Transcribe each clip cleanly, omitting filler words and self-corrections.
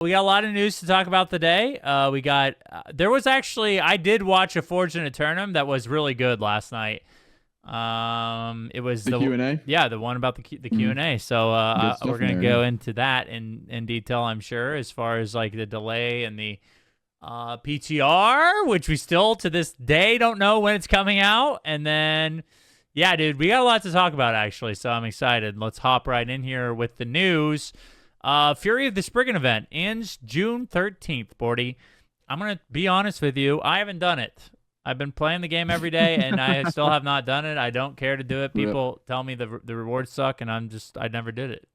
We got a lot of news to talk about today. We got there was actually I did watch a Forge in Aeternum that was really good last night. It was the Q&A. Yeah, the one about the Q&A. So we're gonna go into that in detail, I'm sure, as far as like the delay and the PTR, which we still to this day don't know when it's coming out. And then, yeah, dude, we got a lot to talk about actually. So I'm excited. Let's hop right in here with the news. Fury of the Spriggan event ends June 13th, Bordy. I'm going to be honest with you. I haven't done it. I've been playing the game every day, and I still have not done it. I don't care to do it. People tell me the rewards suck, and I never did it.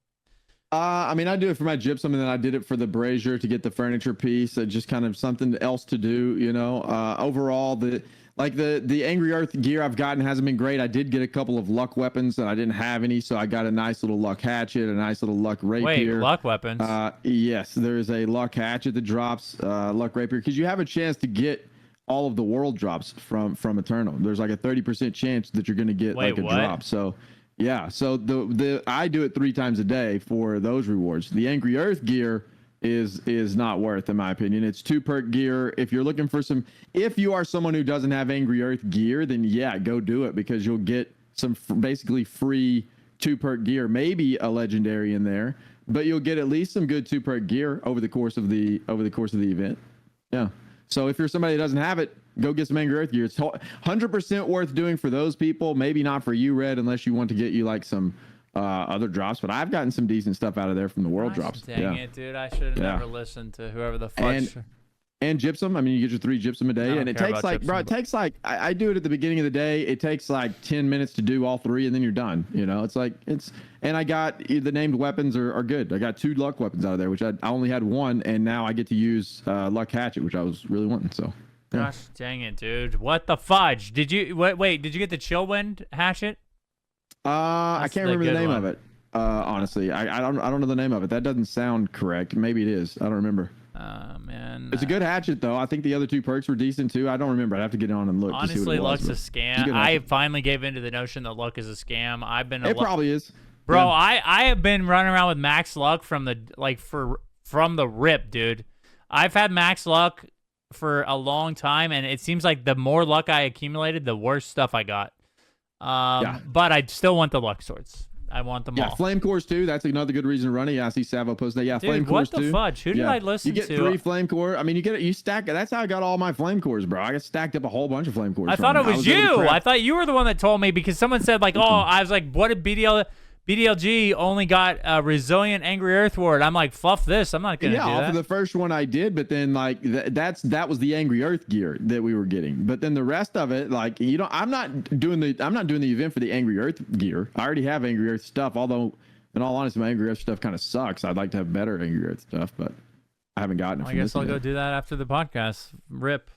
I mean, I do it for my gypsum, and then I did it for the brazier to get the furniture piece. Just kind of something else to do, you know. Overall, the Angry Earth gear I've gotten hasn't been great. I did get a couple of luck weapons, and I didn't have any, so I got a nice little luck hatchet, a nice little luck rapier. Wait, luck weapons? Yes, there is a luck hatchet that drops luck rapier because you have a chance to get all of the world drops from Aeternum. There's like a 30% chance that you're going to get a drop. So yeah, so the I do it 3 times a day for those rewards. The Angry Earth gear is not worth, in my opinion. It's 2 perk gear. If you're looking for if you are someone who doesn't have Angry Earth gear, then yeah, go do it because you'll get some basically free 2 perk gear, maybe a legendary in there, but you'll get at least some good 2 perk gear over the course of the event. Yeah. So if you're somebody that doesn't have it, go get some Angry Earth gear. It's 100% worth doing for those people. Maybe not for you, Red, unless you want to get you like some other drops. But I've gotten some decent stuff out of there from the world drops. Dang it, dude! I should have never listened to whoever the fuck. And gypsum. I mean, you get your 3 gypsum a day, and it takes like, gypsum, bro. It takes like I do it at the beginning of the day. It takes like 10 minutes to do all 3, and then you're done. You know, it's like And I got the named weapons are good. I got 2 luck weapons out of there, which I only had 1, and now I get to use luck hatchet, which I was really wanting. So. Yeah. Gosh, dang it, dude! What the fudge? Did you wait? Did you get the Chillwind hatchet? I can't remember the name of it. Honestly, I don't know the name of it. That doesn't sound correct. Maybe it is. I don't remember. Man, it's a good hatchet though. I think the other 2 perks were decent too. I don't remember. I'd have to get on and look. Honestly, to see what it was, luck's a scam. I finally gave into the notion that luck is a scam. It probably is, bro. Yeah. I have been running around with max luck from the rip, dude. I've had max luck for a long time, and it seems like the more luck I accumulated, the worse stuff I got. But I still want the luck swords. I want them all. Yeah, flame cores too. That's another good reason to run it. Yeah, I see Savo post that. Yeah, dude, flame cores too. What the fudge? Who did I listen to? You get 3 flame core. I mean, you stack. That's how I got all my flame cores, bro. I got stacked up a whole bunch of flame cores. I thought it was you. I thought you were the one that told me because someone said like, oh, I was like, what did BDLG only got a resilient Angry Earth ward? I'm like, fluff this. I'm not gonna do that. Yeah, off of the first one I did, but then like that was the Angry Earth gear that we were getting. But then the rest of it, like I'm not doing the event for the Angry Earth gear. I already have Angry Earth stuff. Although, in all honesty, my Angry Earth stuff kind of sucks. I'd like to have better Angry Earth stuff, but I haven't gotten it. I guess I'll go do that after the podcast. Rip.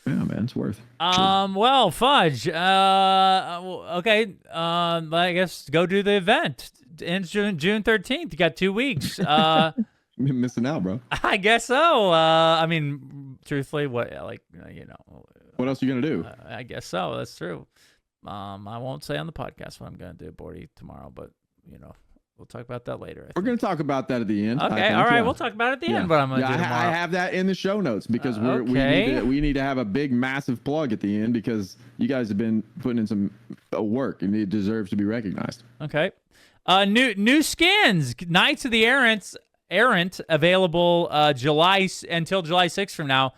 Yeah, man, it's worth. Well, fudge. Okay. I guess go do the event. Ends June 13th. You got 2 weeks. You're missing out, bro. I guess so. I mean, truthfully, what what else are you gonna do? I guess so. That's true. I won't say on the podcast what I'm gonna do, Bordy, tomorrow, but we'll talk about that later. We're going to talk about that at the end. Okay, all right. Yeah. We'll talk about it at the end. What I'm going to do tomorrow. I have that in the show notes because we need to have a big, massive plug at the end because you guys have been putting in some work and it deserves to be recognized. Okay. New skins, Knights of the Errant available until July 6th from now.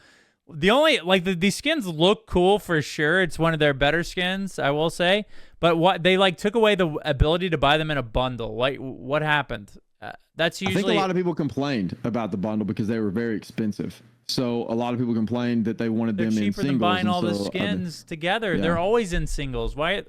The only these skins look cool for sure. It's one of their better skins, I will say. But what they took away the ability to buy them in a bundle. What happened? That's usually. I think a lot of people complained about the bundle because they were very expensive. So a lot of people complained that they wanted them in singles. They're cheaper than buying all the skins together. Yeah. They're always in singles. Why?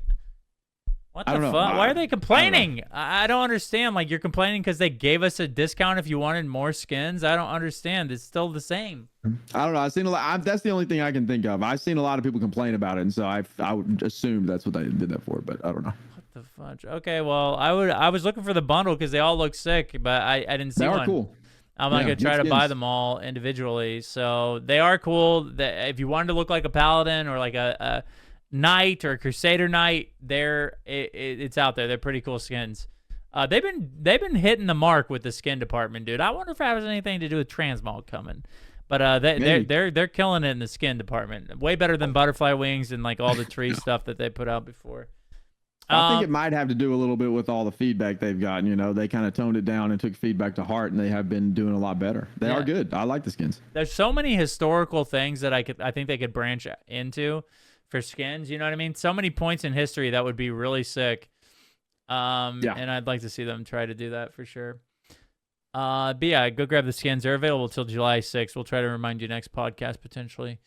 What the fuck? Why are they complaining? I don't understand. You're complaining because they gave us a discount if you wanted more skins. I don't understand. It's still the same. I don't know. I've seen a lot. That's the only thing I can think of. I've seen a lot of people complain about it, and so I would assume that's what they did that for, but I don't know. What the fudge? Okay, well, I was looking for the bundle because they all look sick, but I didn't see one. They are cool. I'm not gonna try to buy them all individually. So they are cool. If you wanted to look like a paladin or like a knight or a crusader knight, it's out there. They're pretty cool skins. They've been hitting the mark with the skin department, dude. I wonder if it has anything to do with transmog coming. But they're killing it in the skin department. Way better than butterfly wings and like all the tree stuff that they put out before. I think it might have to do a little bit with all the feedback they've gotten. You know, they kind of toned it down and took feedback to heart, and they have been doing a lot better. They are good. I like the skins. There's so many historical things that I think they could branch into for skins. You know what I mean? So many points in history that would be really sick. And I'd like to see them try to do that for sure. But yeah, go grab the skins. They're available till July 6th. We'll try to remind you next podcast potentially.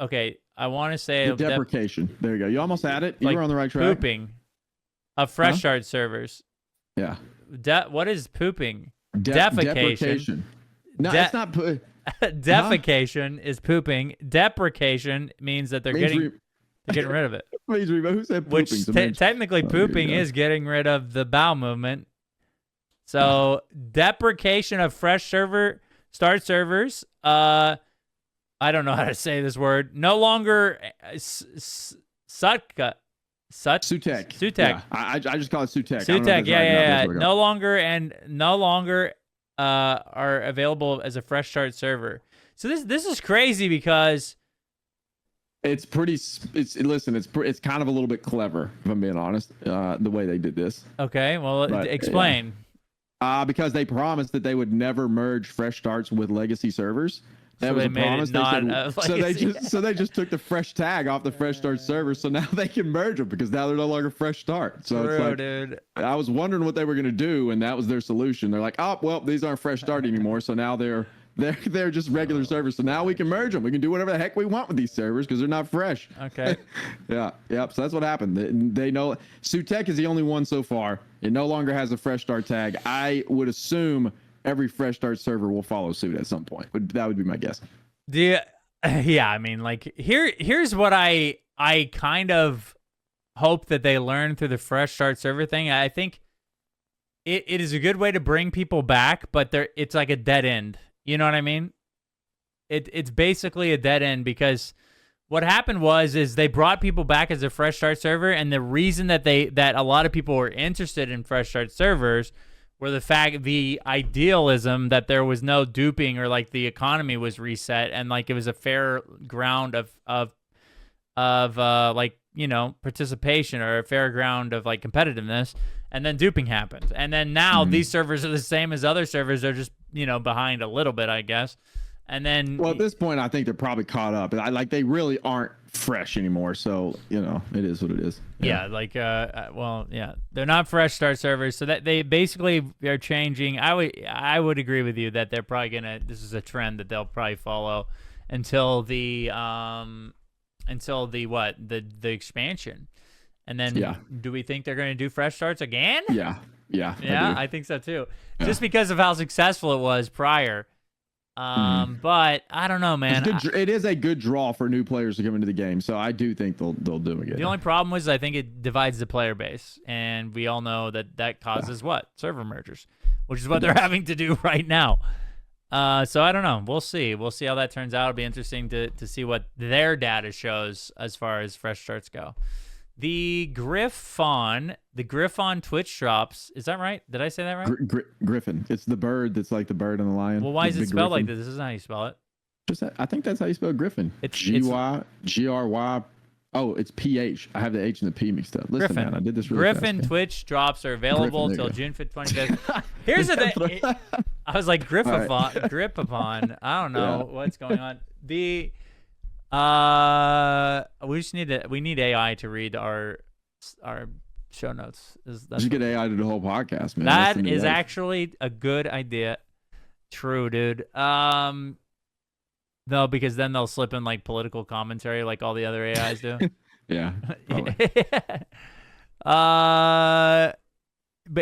Okay, I want to say the deprecation. There you go. You almost had it. You were on the right track. Pooping of fresh start servers. Yeah. What is pooping? Defecation. No, it's not. Defecation is pooping. Deprecation means that they're getting rid of it. Please remember who said pooping. Which technically pooping is getting rid of the bowel movement. So deprecation of fresh start servers. I don't know how to say this word. No longer Sutek. Yeah, I just call it Sutek. Sutek, yeah. No longer are available as a fresh start server. So this is crazy because it's kind of a little bit clever, if I'm being honest, the way they did this. Okay, well, explain. Because they promised that they would never merge fresh starts with legacy servers. That was a promise. So they just took the fresh tag off the fresh start server, so now they can merge them because now they're no longer fresh start. So it's like, dude. I was wondering what they were gonna do, and that was their solution. They're like, oh well, these aren't fresh start anymore, so now they're just regular servers. So now we can merge them. We can do whatever the heck we want with these servers because they're not fresh. Okay. Yep. So that's what happened. They know Sutek is the only one so far. It no longer has a fresh start tag. I would assume every fresh start server will follow suit at some point. That would be my guess. Yeah, I mean, like here's what I kind of hope that they learn through the fresh start server thing. I think it is a good way to bring people back, but it's like a dead end. You know what I mean? It's basically a dead end because what happened is they brought people back as a fresh start server, and the reason that a lot of people were interested in fresh start servers were the idealism that there was no duping, or like the economy was reset and like it was a fair ground of like, you know, participation, or a fair ground of like competitiveness, and then duping happened. And then now these servers are the same as other servers. They're just, you know, behind a little bit, I guess. And then, well, at this point, I think they're probably caught up. They really aren't fresh anymore. So, you know, it is what it is. Yeah, they're not fresh start servers. So that they basically are changing. I would agree with you that they're probably this is a trend that they'll probably follow until the expansion. And then do we think they're going to do fresh starts again? Yeah. I think so too. Yeah. Just because of how successful it was prior. But I don't know, man. It is a good draw for new players to come into the game, so I do think they'll do it again. The only problem was I think it divides the player base, and we all know that causes what? Server mergers, which is what they're having to do right now. So I don't know. We'll see. We'll see how that turns out. It'll be interesting to see what their data shows as far as fresh starts go. The Griffon Twitch drops. Is that right? Did I say that right? Griffin. It's the bird that's like the bird and the lion. Well, why is it spelled like this? This isn't how you spell it. I think that's how you spell Griffin. It's G-Y-G-R-Y. Oh, it's P-H. I have the H and the P mixed up. Listen, man, I did this really Griffin fast. Twitch drops are available until June 25th. Here's the thing. I was like, Griffon. I don't know what's going on. We need AI to read our show notes. Just get AI to do the whole podcast, man. That is actually a good idea. True, dude. No, because then they'll slip in like political commentary like all the other AIs do. Yeah. But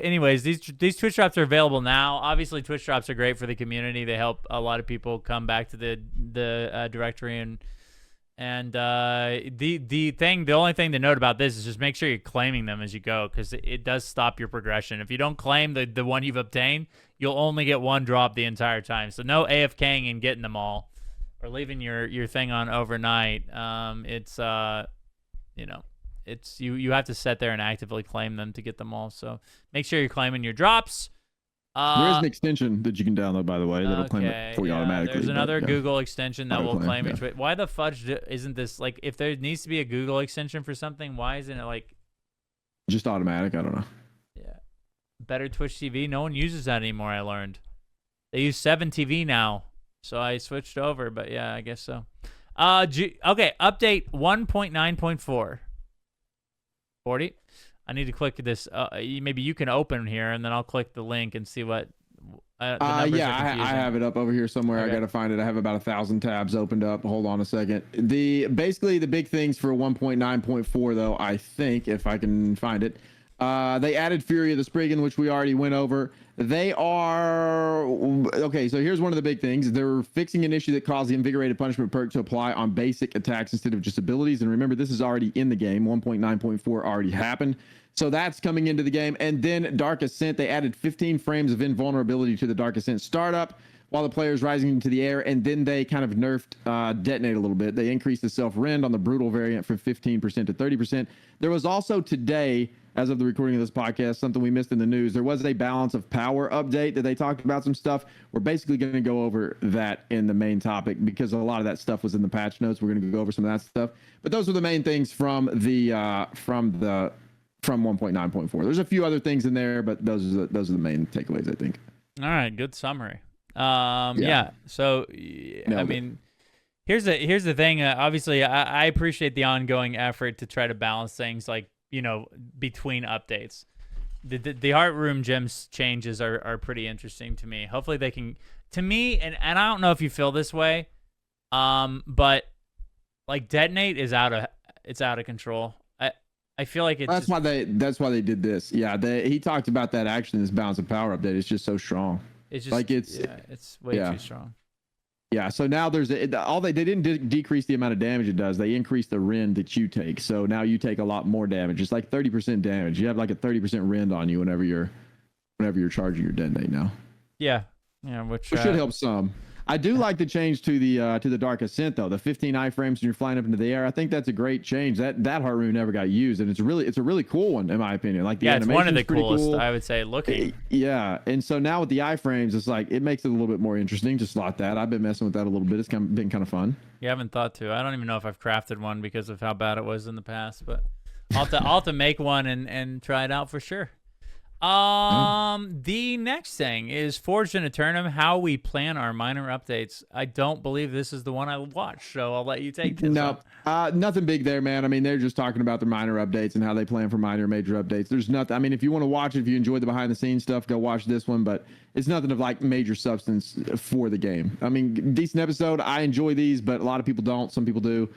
anyways, these Twitch drops are available now. Obviously, Twitch drops are great for the community. They help a lot of people come back to the directory and the only thing to note about this is just make sure you're claiming them as you go, because it does stop your progression. If you don't claim the one you've obtained, you'll only get one drop the entire time. So no AFKing and getting them all, or leaving your thing on overnight. It's it's you have to sit there and actively claim them to get them all. So make sure you're claiming your drops. There is an extension that you can download, by the way, that'll claim it for you automatically. There's another Google extension that will claim each way. Why the fudge isn't this, like, if there needs to be a Google extension for something, why isn't it like just automatic? I don't know. Yeah. Better Twitch TV. No one uses that anymore, I learned. They use 7 TV now. So I switched over, but yeah, I guess so. Okay, update 1.9.4. 40. I need to click this. Maybe you can open here, and then I'll click the link and see what. I have it up over here somewhere. Okay. I got to find it. I have about 1,000 tabs opened up. Hold on a second. Basically the big things for 1.9.4 though, I think, if I can find it. They added Fury of the Spriggan, which we already went over. They are okay. So here's one of the big things. They're fixing an issue that caused the invigorated punishment perk to apply on basic attacks instead of just abilities. And remember, this is already in the game. 1.9.4 already happened. So that's coming into the game. And then Dark Ascent, they added 15 frames of invulnerability to the Dark Ascent startup while the player is rising into the air. And then they kind of nerfed Detonate a little bit. They increased the self-rend on the brutal variant from 15% to 30%. There was also today, as of the recording of this podcast, something we missed in the news. There was a balance of power update that they talked about some stuff. We're basically going to go over that in the main topic because a lot of that stuff was in the patch notes. We're going to go over some of that stuff. But those are the main things from 1.9.4. There's a few other things in there, but those are the main takeaways, I think. All right, good summary. Yeah. So I mean, here's the thing. Obviously, I appreciate the ongoing effort to try to balance things, like, you know, between updates. The Heart Room gems changes are pretty interesting to me. Hopefully they can, to me, and I don't know if you feel this way, but like Detonate is out of control. I feel like it's that's why they did this. Yeah, he talked about that action, this balance of power update. It's just so strong. It's just like it's way too strong. Yeah, so now they didn't decrease the amount of damage it does. They increased the rend that you take. So now you take a lot more damage. It's like 30% damage. You have like a 30% rend on you whenever you're charging your Detonate now. Yeah, which should help some. I do like the change to the Dark Ascent though. The 15 iframes when you're flying up into the air. I think that's a great change. That heart rune never got used, and it's a really cool one in my opinion. Like it's one of the coolest, cool. I would say, looking. Yeah, and so now with the iframes, it's like it makes it a little bit more interesting to slot that. I've been messing with that a little bit. It's been kind of fun. You haven't thought to. I don't even know if I've crafted one because of how bad it was in the past, but I'll have to make one and try it out for sure. The next thing is Forged in Aeternum, how we plan our minor updates. I don't believe this is the one I watched, so I'll let you take this. No, nothing big there, man. I mean, they're just talking about the minor updates and how they plan for minor and major updates. There's nothing. I mean, if you want to watch it, if you enjoy the behind the scenes stuff, go watch this one, but it's nothing of like major substance for the game. I mean, decent episode. I enjoy these, but a lot of people don't. Some people do.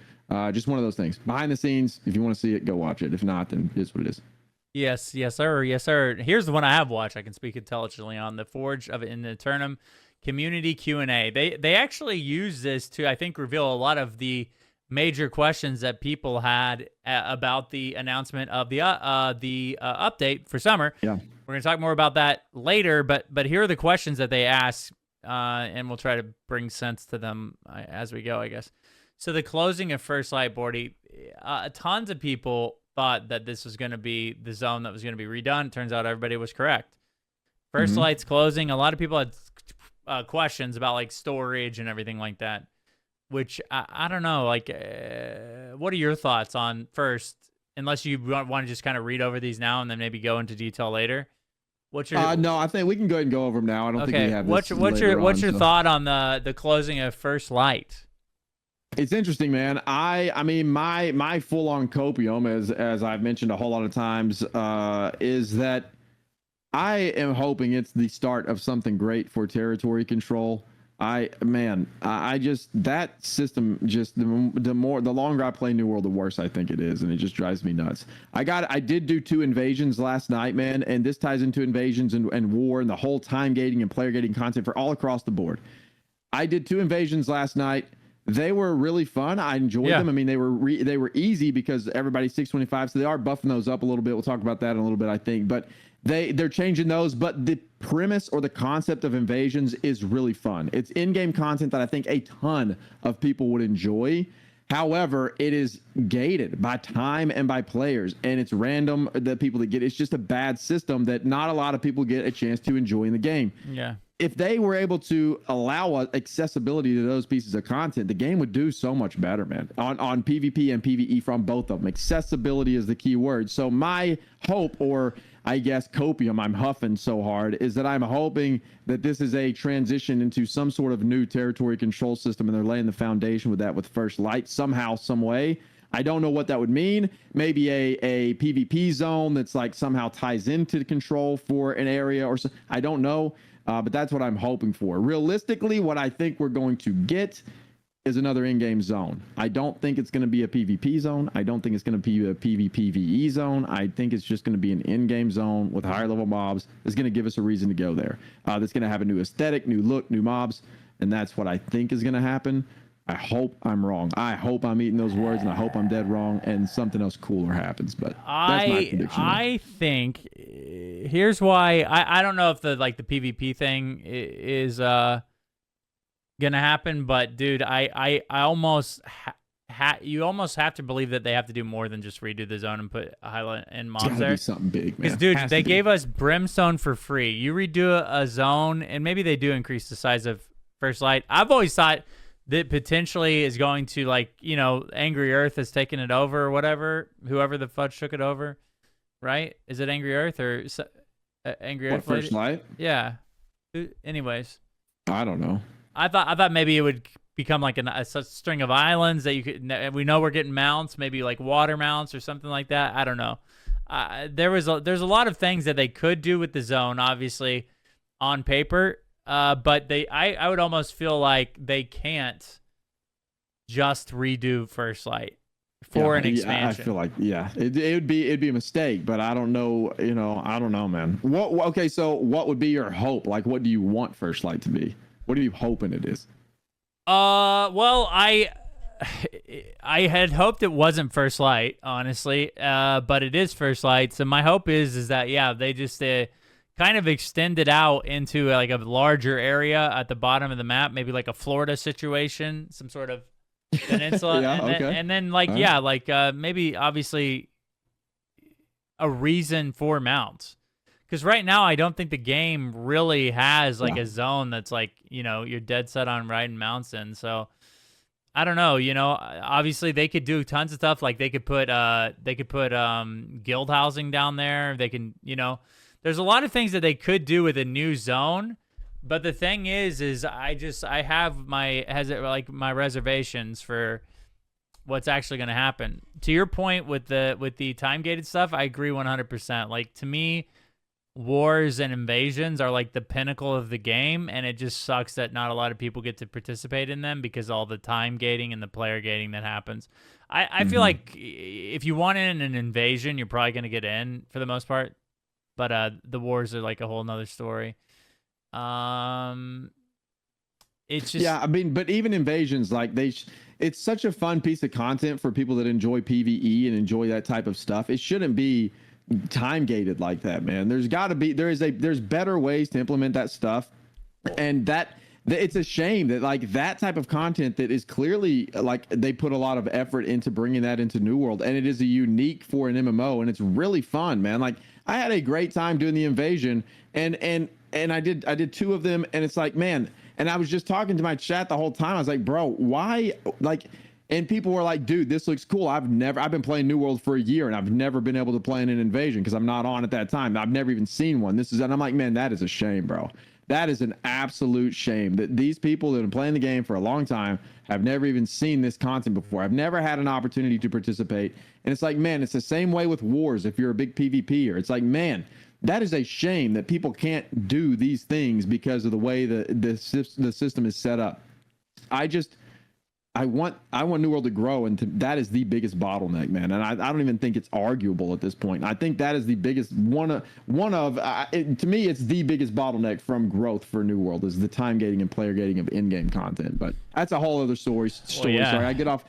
Just one of those things. Behind the scenes, if you want to see it, go watch it. If not, then it's what it is. Yes, sir. Here's the one I have watched. I can speak intelligently on the Forge of in Aeternum community Q&A. They actually use this to, I think, reveal a lot of the major questions that people had about the announcement of the update for summer. Yeah, we're gonna talk more about that later. But here are the questions that they asked, and we'll try to bring sense to them as we go, I guess. So the closing of First Light, Bordy, tons of people thought that this was going to be the zone that was going to be redone. Turns out everybody was correct. First Light's closing. A lot of people had questions about like storage and everything like that, which I don't know. Like, what are your thoughts on first? Unless you want to just kind of read over these now and then maybe go into detail later. What's your? No, I think we can go ahead and go over them now. I don't think we have. What's your thought on the closing of First Light? It's interesting, man. I mean, my full-on copium, as I've mentioned a whole lot of times, is that I am hoping it's the start of something great for territory control. I just, that system, just the longer I play New World, the worse I think it is, and it just drives me nuts. I did do 2 invasions last night, man, and this ties into invasions and war and the whole time gating and player gating content for all across the board. I did 2 invasions last night. They were really fun. I enjoyed them. I mean, they were easy because everybody's 625, so they are buffing those up a little bit. We'll talk about that in a little bit, I think. But they're changing those. But the premise or the concept of invasions is really fun. It's in-game content that I think a ton of people would enjoy. However, it is gated by time and by players, and it's random, the people that get it. It's just a bad system that not a lot of people get a chance to enjoy in the game. Yeah. If they were able to allow accessibility to those pieces of content, the game would do so much better, man. On PvP and PvE from both of them. Accessibility is the key word. So my hope, or I guess copium, I'm huffing so hard, is that I'm hoping that this is a transition into some sort of new territory control system, and they're laying the foundation with that with First Light somehow, some way. I don't know what that would mean. Maybe a PvP zone that's like somehow ties into the control for an area or so. I don't know. But that's what I'm hoping for. Realistically, what I think we're going to get is another in-game zone. I don't think it's going to be a PvP zone. I don't think it's going to be a PvPvE zone. I think it's just going to be an in-game zone with higher level mobs. That's going to give us a reason to go there. That's going to have a new aesthetic, new look, new mobs. And that's what I think is going to happen. I hope I'm wrong. I hope I'm eating those words, and I hope I'm dead wrong, and something else cooler happens. But that's my prediction. I think here's why. I don't know if the PvP thing is gonna happen, but dude, I almost you almost have to believe that they have to do more than just redo the zone and put highlight and mobs there. Be something big, man. Because dude, they gave us Brimstone for free. You redo a zone, and maybe they do increase the size of First Light. I've always thought that potentially is going to, like, you know, Angry Earth has taken it over or whatever, whoever the fudge took it over, right? Is it Angry Earth or Angry Earth? What, First Light? Yeah. Anyways, I don't know. I thought maybe it would become like a string of islands that you could. We know we're getting mounts, maybe like water mounts or something like that. I don't know. There's a lot of things that they could do with the zone, obviously, on paper. But I would almost feel like they can't just redo First Light for an expansion. I feel like it'd be a mistake, but I don't know. You know, I don't know, man. Okay, so what would be your hope? Like, what do you want First Light to be? What are you hoping it is? Well, I had hoped it wasn't First Light, honestly. But it is First Light. So my hope is that they just kind of extend it out into like a larger area at the bottom of the map, maybe like a Florida situation, some sort of peninsula, and then maybe obviously a reason for mounts. Because right now I don't think the game really has like a zone that's like, you know, you're dead set on riding mounts in. So I don't know, you know, obviously they could do tons of stuff. Like they could put guild housing down there. They can, you know, there's a lot of things that they could do with a new zone, but the thing is I have my reservations for what's actually going to happen. To your point with the time gated stuff, I agree 100%. Like, to me, wars and invasions are like the pinnacle of the game, and it just sucks that not a lot of people get to participate in them because all the time gating and the player gating that happens. I feel like if you want in an invasion, you're probably going to get in for the most part. But the wars are like a whole nother story. It's just I mean, but even invasions, like it's such a fun piece of content for people that enjoy PvE and enjoy that type of stuff. It shouldn't be time gated like that, man. There's better ways to implement that stuff, and it's a shame that like that type of content that is clearly like they put a lot of effort into bringing that into New World, and it is a unique for an MMO, and it's really fun, man. Like, I had a great time doing the invasion, and I did 2 of them, and it's like, man, and I was just talking to my chat the whole time. I was like, bro, why? Like, and people were like, dude, this looks cool. I've been playing New World for a year, and I've never been able to play in an invasion because I'm not on at that time. I've never even seen one. And I'm like, man, that is a shame, bro. That is an absolute shame that these people that have been playing the game for a long time have never even seen this content before. I've never had an opportunity to participate. And it's like, man, it's the same way with wars if you're a big PvPer. It's like, man, that is a shame that people can't do these things because of the way the system is set up. I want New World to grow, and that is the biggest bottleneck, man. And I don't even think it's arguable at this point. I think that is the biggest to me, it's the biggest bottleneck from growth for New World is the time gating and player gating of in-game content. But that's a whole other story. Sorry, I get off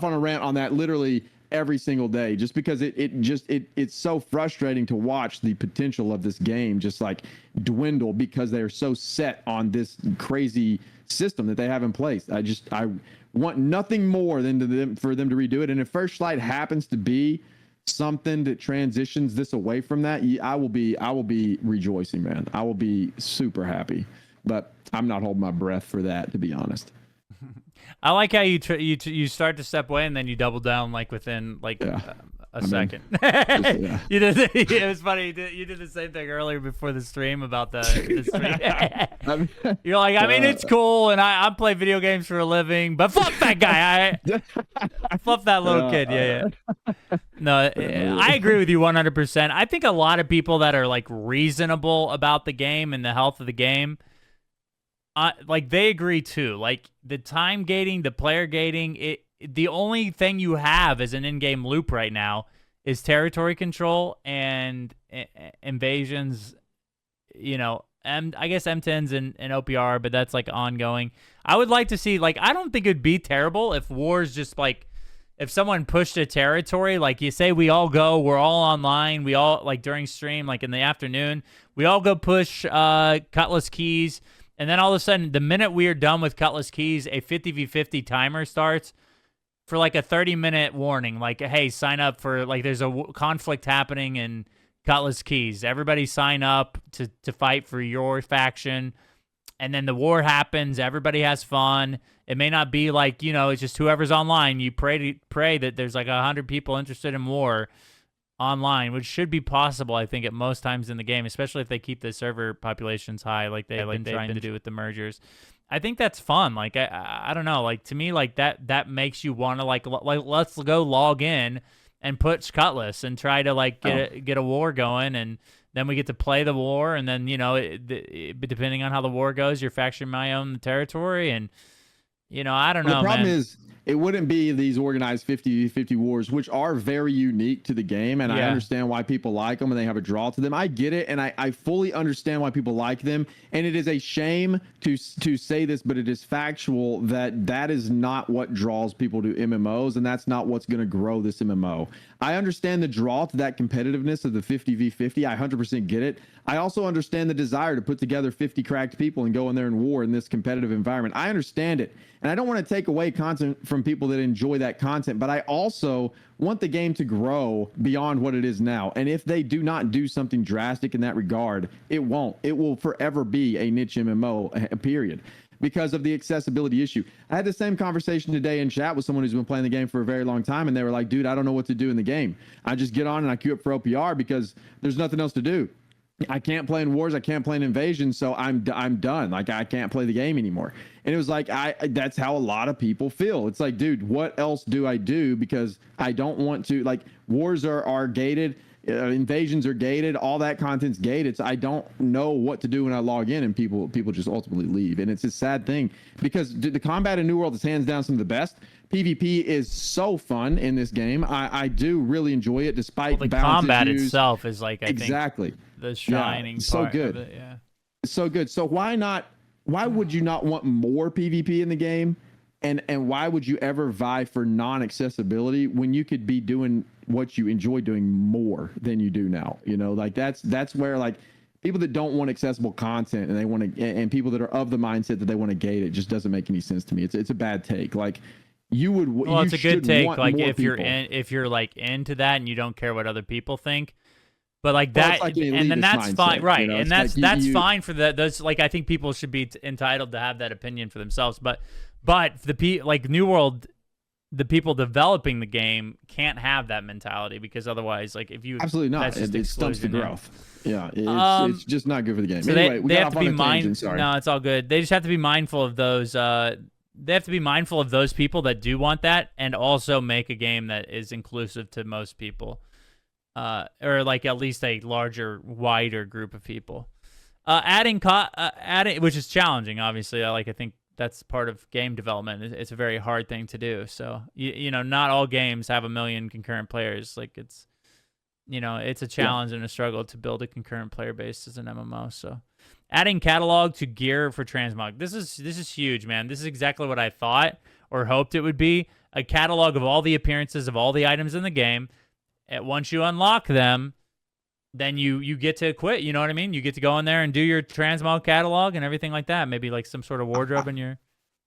on a rant on that literally every single day, just because it's so frustrating to watch the potential of this game just like dwindle because they're so set on this crazy system that they have in place. I want nothing more than for them to redo it. And if First Flight happens to be something that transitions this away from that, I will be rejoicing, man. I will be super happy, but I'm not holding my breath for that, to be honest. I like how you start to step away and then you double down like within like a second. You did. It was funny. You did the same thing earlier before the stream about the stream. You're like, I mean, it's cool, and I play video games for a living, but fuck that guy. I fluff that little kid. Yeah. No, I agree with you 100%. I think a lot of people that are like reasonable about the game and the health of the game, like they agree too. Like the time gating, the player gating, the only thing you have as an in-game loop right now is territory control and invasions, you know, and I guess M10s and OPR, but that's like ongoing. I would like to see, like, I don't think it'd be terrible if wars just like, if someone pushed a territory, like you say we all go, we're all online, we all, like during stream, like in the afternoon, we all go push Cutlass Keys, and then all of a sudden, the minute we are done with Cutlass Keys, a 50v50 timer starts for like a 30-minute warning, like, hey, sign up for, like, there's a conflict happening in Cutlass Keys. Everybody sign up to fight for your faction. And then the war happens. Everybody has fun. It may not be like, you know, it's just whoever's online. You pray that there's like 100 people interested in war online, which should be possible, I think, at most times in the game, especially if they keep the server populations high like they've been trying to do with the mergers. I think that's fun. Like, I don't know. Like, to me, like, that makes you want to, like, let's go log in and put Cutlass and try to, like, get a war going, and then we get to play the war, and then, you know, depending on how the war goes, your faction might own the territory, and, you know, I don't know, the problem is, it wouldn't be these organized 50-50 wars, which are very unique to the game, and I understand why people like them and they have a draw to them. I get it, and I fully understand why people like them, and it is a shame to say this, but it is factual that is not what draws people to MMOs, and that's not what's going to grow this MMO. I understand the draw to that competitiveness of the 50v50. I 100% get it. I also understand the desire to put together 50 cracked people and go in there and war in this competitive environment. I understand it. And I don't want to take away content from people that enjoy that content, but I also want the game to grow beyond what it is now. And if they do not do something drastic in that regard, it won't. It will forever be a niche MMO, period, because of the accessibility issue. I had the same conversation today in chat with someone who's been playing the game for a very long time, and they were like, dude, I don't know what to do in the game. I just get on and I queue up for OPR because there's nothing else to do. I can't play in wars. I can't play in invasions. So I'm done. Like, I can't play the game anymore. And it was like, that's how a lot of people feel. It's like, dude, what else do I do? Because I don't want to, like, wars are gated. Invasions are gated. All that content's gated. So I don't know what to do when I log in, and people just ultimately leave. And it's a sad thing because the combat in New World is hands down some of the best. PvP is so fun in this game. I do really enjoy it, despite the combat itself is like, I think the shining part so good. Of it, yeah. So good. So why would you not want more PvP in the game? And why would you ever vie for non-accessibility when you could be doing what you enjoy doing more than you do now? You know, like that's where, like, people that don't want accessible content and they want to, and people that are of the mindset that they want to gate it, just doesn't make any sense to me. It's a bad take. Like, you would. Well, it's a good take. Like, if you're like into that and you don't care what other people think. But like that, like, and then that's mindset, fine, right? You know? And that's fine for those. Like, I think people should be entitled to have that opinion for themselves. But like New World, the people developing the game can't have that mentality, because otherwise, like, if you absolutely not, it stumps the growth. Yeah, it's just not good for the game. So anyway, we got off on a tangent. Sorry. No, it's all good. They just have to be mindful of those. They have to be mindful of those people that do want that, and also make a game that is inclusive to most people. Or like at least a larger, wider group of people. Adding, which is challenging, obviously. I think that's part of game development. It's a very hard thing to do. So you know, not all games have 1 million concurrent players. Like, it's, you know, it's a challenge and a struggle to build a concurrent player base as an MMO. So adding catalog to gear for transmog. This is huge, man. This is exactly what I thought or hoped it would be. a catalog of all the appearances of all the items in the game. And once you unlock them, then you get to quit. You know what I mean? You get to go in there and do your transmog catalog and everything like that. Maybe like some sort of wardrobe in your...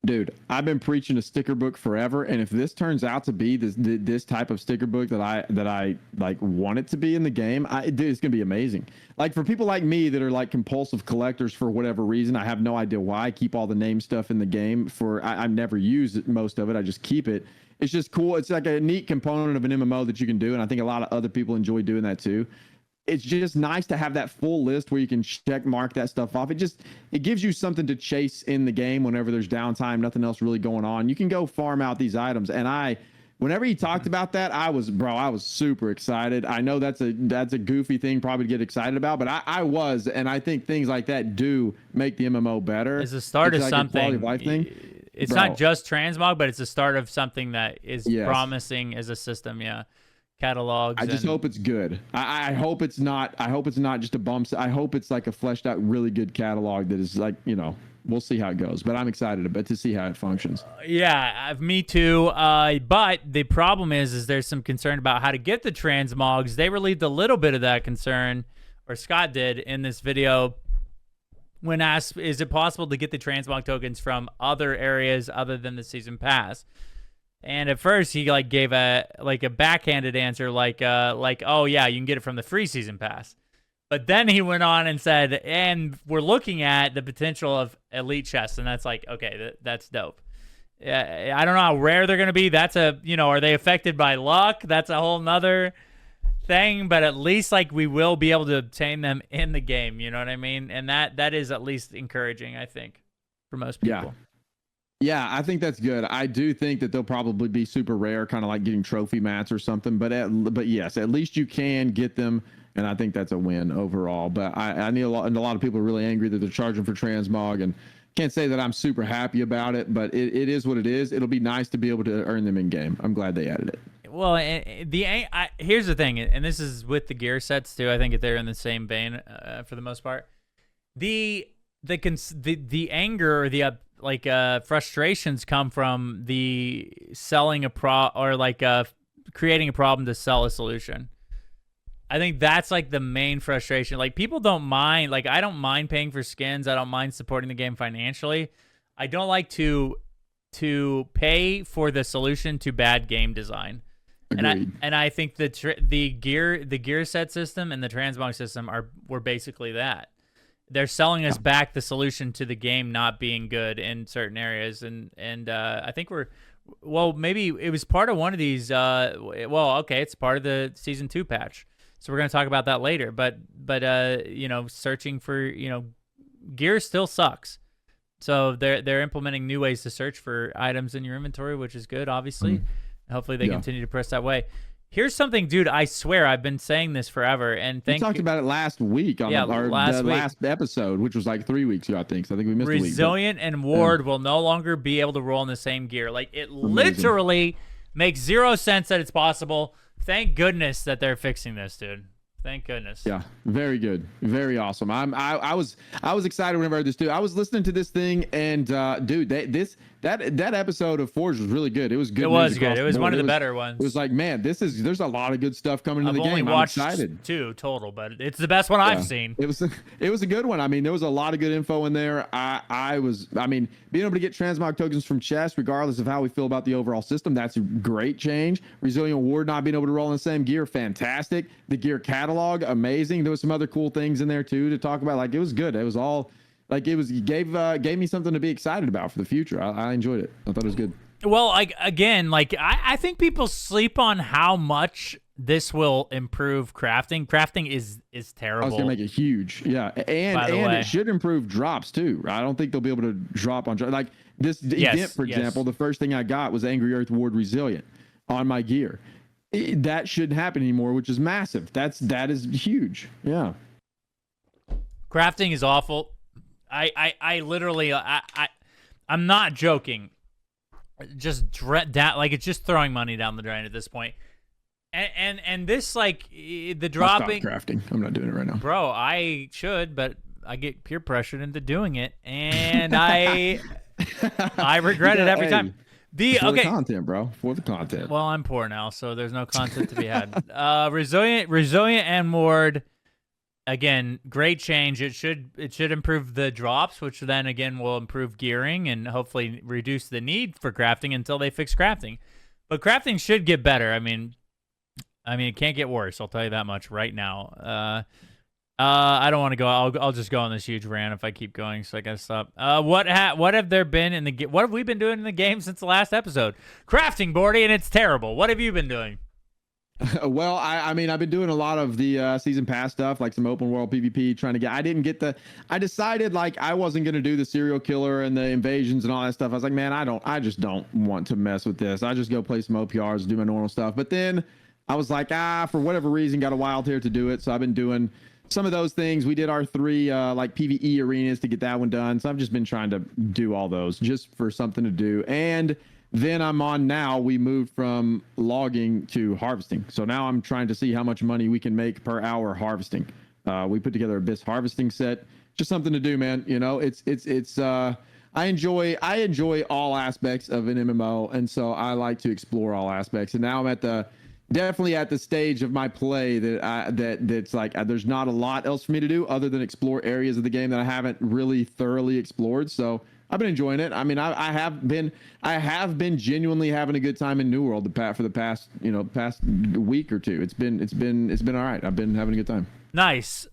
Dude, I've been preaching a sticker book forever, and if this turns out to be this type of sticker book that I like want it to be in the game, dude, it's gonna be amazing. Like for people like me that are like compulsive collectors for whatever reason, I have no idea why. I keep all the name stuff in the game I've never used most of it. I just keep it. It's just cool. It's like a neat component of an MMO that you can do, and I think a lot of other people enjoy doing that too. It's just nice to have that full list where you can check mark that stuff off. It gives you something to chase in the game whenever there's downtime, nothing else really going on. You can go farm out these items. And whenever he talked about that, I was super excited. I know that's a goofy thing probably to get excited about, but I was, and I think things like that do make the MMO better. It's the start of like something. A quality of life thing. It's not just transmog, but it's the start of something that is promising as a system. Yeah. Catalogs. I just hope it's good. I hope it's not. I hope it's not just a bump. I hope it's like a fleshed out, really good catalog that is like, we'll see how it goes. But I'm excited to see how it functions. Yeah, me too. But the problem is there's some concern about how to get the transmogs. They relieved a little bit of that concern, or Scott did in this video when asked, is it possible to get the transmog tokens from other areas other than the season pass? And at first he like gave a backhanded answer like oh yeah, you can get it from the free season pass. But then he went on and said, and we're looking at the potential of elite chests, and that's like, okay, that's dope. I don't know how rare they're going to be. That's are they affected by luck? That's a whole nother thing, but at least like we will be able to obtain them in the game, you know what I mean? And that is at least encouraging, I think, for most people. Yeah, I think that's good. I do think that they'll probably be super rare, kind of like getting trophy mats or something. But yes, at least you can get them, and I think that's a win overall. But I need a lot of people are really angry that they're charging for transmog, and can't say that I'm super happy about it. But it is what it is. It'll be nice to be able to earn them in game. I'm glad they added it. Well, here's the thing, and this is with the gear sets too. I think they're in the same vein for the most part. The anger or the frustrations come from the selling creating a problem to sell a solution. I think that's like the main frustration. Like people don't mind, like I don't mind paying for skins. I don't mind supporting the game financially. I don't like to pay for the solution to bad game design. Agreed. And I think the gear set system and the transmog system were basically that. They're selling us back the solution to the game not being good in certain areas, and I think maybe it was part of one of these. It's part of the season 2 patch, so we're gonna talk about that later. But searching for gear still sucks, so they're implementing new ways to search for items in your inventory, which is good, obviously. Hopefully they continue to press that way. Here's something, dude, I swear I've been saying this forever. And we talked about it last week on last episode, which was like 3 weeks ago, I think. So I think we missed a week. Resilient and Ward will no longer be able to roll in the same gear. Like, it literally makes zero sense that it's possible. Thank goodness that they're fixing this, dude. Thank goodness. Yeah, very good, very awesome. I was excited whenever I heard this too. I was listening to this thing, and dude, that episode of Forge was really good. It was good. It was good. It was one of the better ones. It was like, man, there's a lot of good stuff coming into the game. I'm excited. 2 total, but it's the best one I've seen. It was a good one. I mean, there was a lot of good info in there. Being able to get transmog tokens from chests, regardless of how we feel about the overall system, that's a great change. Resilient Ward not being able to roll in the same gear, fantastic. The gear catalog, amazing. There was some other cool things in there too to talk about. Like, it was good. It was all like gave me something to be excited about for the future. I enjoyed it. I thought it was good. Well, I think people sleep on how much this will improve crafting. Crafting is terrible. I was gonna make it huge. Yeah, and it should improve drops too. I don't think they'll be able to drop on like this event, for example. The first thing I got was Angry Earth Ward Resilient on my gear. That shouldn't happen anymore, which is massive. That is huge. Yeah. Crafting is awful. I literally I'm not joking. Just it's just throwing money down the drain at this point. And this, like, the dropping... Stop crafting. I'm not doing it right now. Bro, I should, but I get peer pressured into doing it, and I regret it every time. The content, bro. For the content. Well, I'm poor now, so there's no content to be had. Resilient and moored. Again, great change. It should improve the drops, which then again will improve gearing and hopefully reduce the need for crafting until they fix crafting. But crafting should get better. I mean, it can't get worse. I'll tell you that much right now. I don't want to go. I'll just go on this huge rant if I keep going, so I gotta stop. What have there been in the what have we been doing in the game since the last episode? Crafting, Bordy, and it's terrible. What have you been doing? Well, I mean, I've been doing a lot of the season pass stuff, like some open world PvP, trying to get. I decided like I wasn't gonna do the serial killer and the invasions and all that stuff. I was like, man, I just don't want to mess with this. I just go play some OPRs, do my normal stuff. But then I was like, for whatever reason, got a wild hair to do it. So I've been doing some of those things. We did our 3 like PvE arenas to get that one done. So I've just been trying to do all those just for something to do. And then we moved from logging to harvesting. So now I'm trying to see how much money we can make per hour harvesting. We put together a Abyss harvesting set, just something to do, man. You know, I enjoy all aspects of an MMO. And so I like to explore all aspects. And now I'm definitely at the stage of my play that's like there's not a lot else for me to do other than explore areas of the game that I haven't really thoroughly explored. So I've been enjoying it. I mean, I have been genuinely having a good time in New World for the past week or two. It's been all right. I've been having a good time. Nice.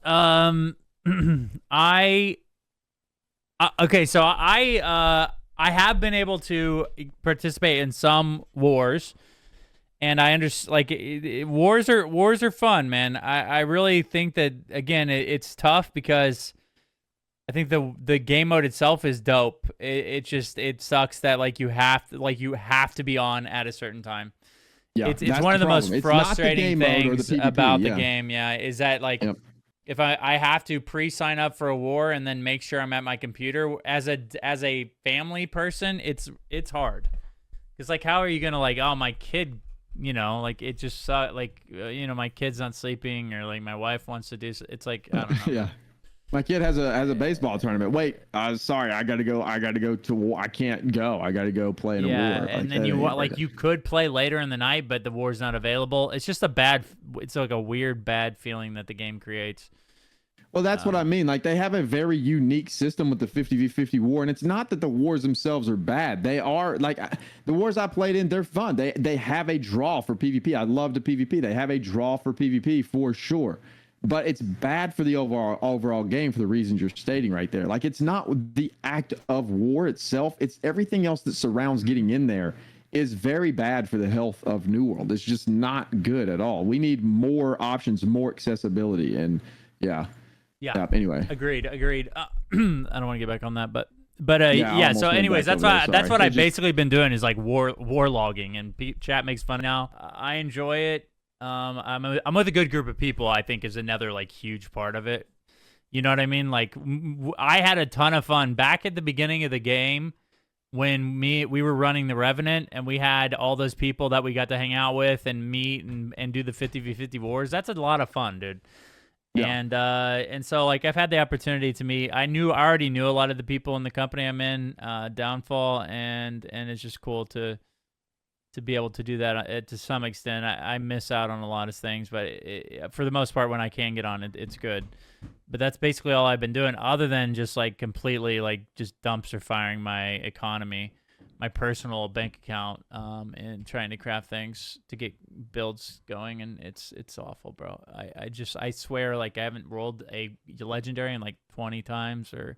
Okay, so I have been able to participate in some wars. And I understand, like, wars are fun, man. I really think that, again, it's tough because I think the game mode itself is dope. It sucks that like you have to be on at a certain time. Yeah, it's one of the most frustrating things about the game. Yeah, is that like if I have to pre-sign up for a war and then make sure I'm at my computer as a family person, it's hard. Because like, how are you gonna like, oh, my kid. You know, like it just like my kid's not sleeping, or like my wife wants to do. It's like I don't know. Yeah, my kid has a baseball tournament. Wait, sorry, I gotta go to war. I can't go. I gotta go play in a war. Yeah, and then you could play later in the night, but the war's not available. It's just it's like a weird bad feeling that the game creates. Well, that's what I mean. Like, they have a very unique system with the 50v50 war, and it's not that the wars themselves are bad. They are, like, the wars I played in, they're fun. They have a draw for PvP. I love the PvP. They have a draw for PvP for sure. But it's bad for the overall game for the reasons you're stating right there. Like, it's not the act of war itself. It's everything else that surrounds getting in there is very bad for the health of New World. It's just not good at all. We need more options, more accessibility, and yeah. Yeah. Anyway. Agreed. I don't want to get back on that, but yeah. So, anyways, that's what I've basically been doing is like war logging, and chat makes fun now. I enjoy it. I'm with a good group of people. I think is another like huge part of it. You know what I mean? Like I had a ton of fun back at the beginning of the game when we were running the Revenant, and we had all those people that we got to hang out with and meet and do the 50v50 wars. That's a lot of fun, dude. Yeah. And so like I've had the opportunity to meet. I already knew a lot of the people in the company I'm in, Downfall, and it's just cool to be able to do that to some extent. I miss out on a lot of things, but for the most part, when I can get on, it's good. But that's basically all I've been doing, other than just like completely like just dumpster firing my economy, my personal bank account, and trying to craft things to get builds going, and it's awful, bro. I swear, like I haven't rolled a legendary in like 20 times, or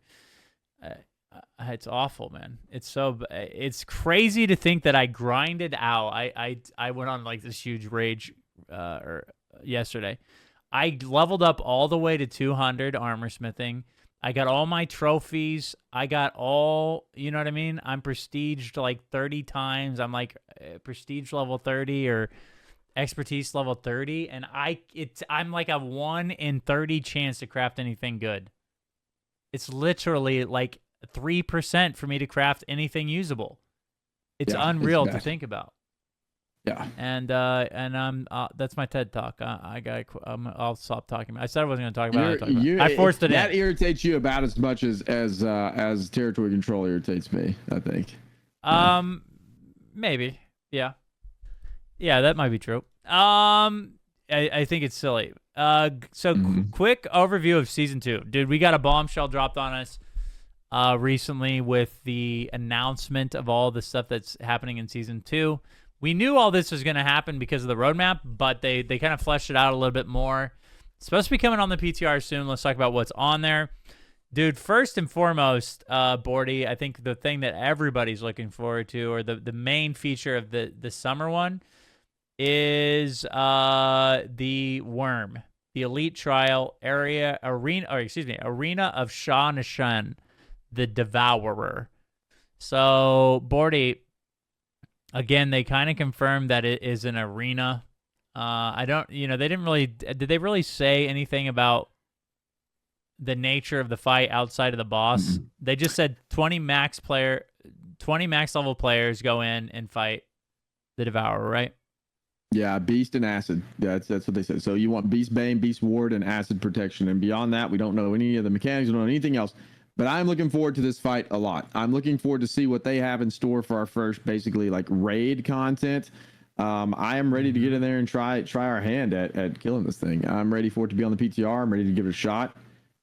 it's awful, man. It's crazy to think that I grinded out. I went on like this huge rage yesterday. I leveled up all the way to 200 armor smithing. I got all my trophies. I got all, you know what I mean? I'm prestiged like 30 times. I'm like prestige level 30 or expertise level 30. And I'm like a 1 in 30 chance to craft anything good. It's literally like 3% for me to craft anything usable. It's unreal to think about. Yeah. And I'm that's my TED talk. I'll stop talking. I said I wasn't going to talk about it. I forced it in. That irritates you about as much as territory control irritates me, I think. Maybe. Yeah. Yeah, that might be true. I think it's silly. Quick overview of season 2. Dude, we got a bombshell dropped on us recently with the announcement of all the stuff that's happening in season 2. We knew all this was going to happen because of the roadmap, but they kind of fleshed it out a little bit more. It's supposed to be coming on the PTR soon. Let's talk about what's on there. Dude, first and foremost, Bordy, I think the thing that everybody's looking forward to, or the main feature of the summer one, is the Worm, the Elite Trial Arena of Shah Nishan, the Devourer. So, Bordy, again, they kind of confirmed that it is an arena. They didn't really, did they really say anything about the nature of the fight outside of the boss? They just said 20 max level players go in and fight the Devourer, right? Yeah, Beast and Acid. That's what they said. So you want Beast Bane, Beast Ward, and Acid Protection. And beyond that, we don't know any of the mechanics, we don't know anything else. But I'm looking forward to this fight a lot. I'm looking forward to see what they have in store for our first, basically, like, raid content. I am ready to get in there and try our hand at killing this thing. I'm ready for it to be on the PTR. I'm ready to give it a shot.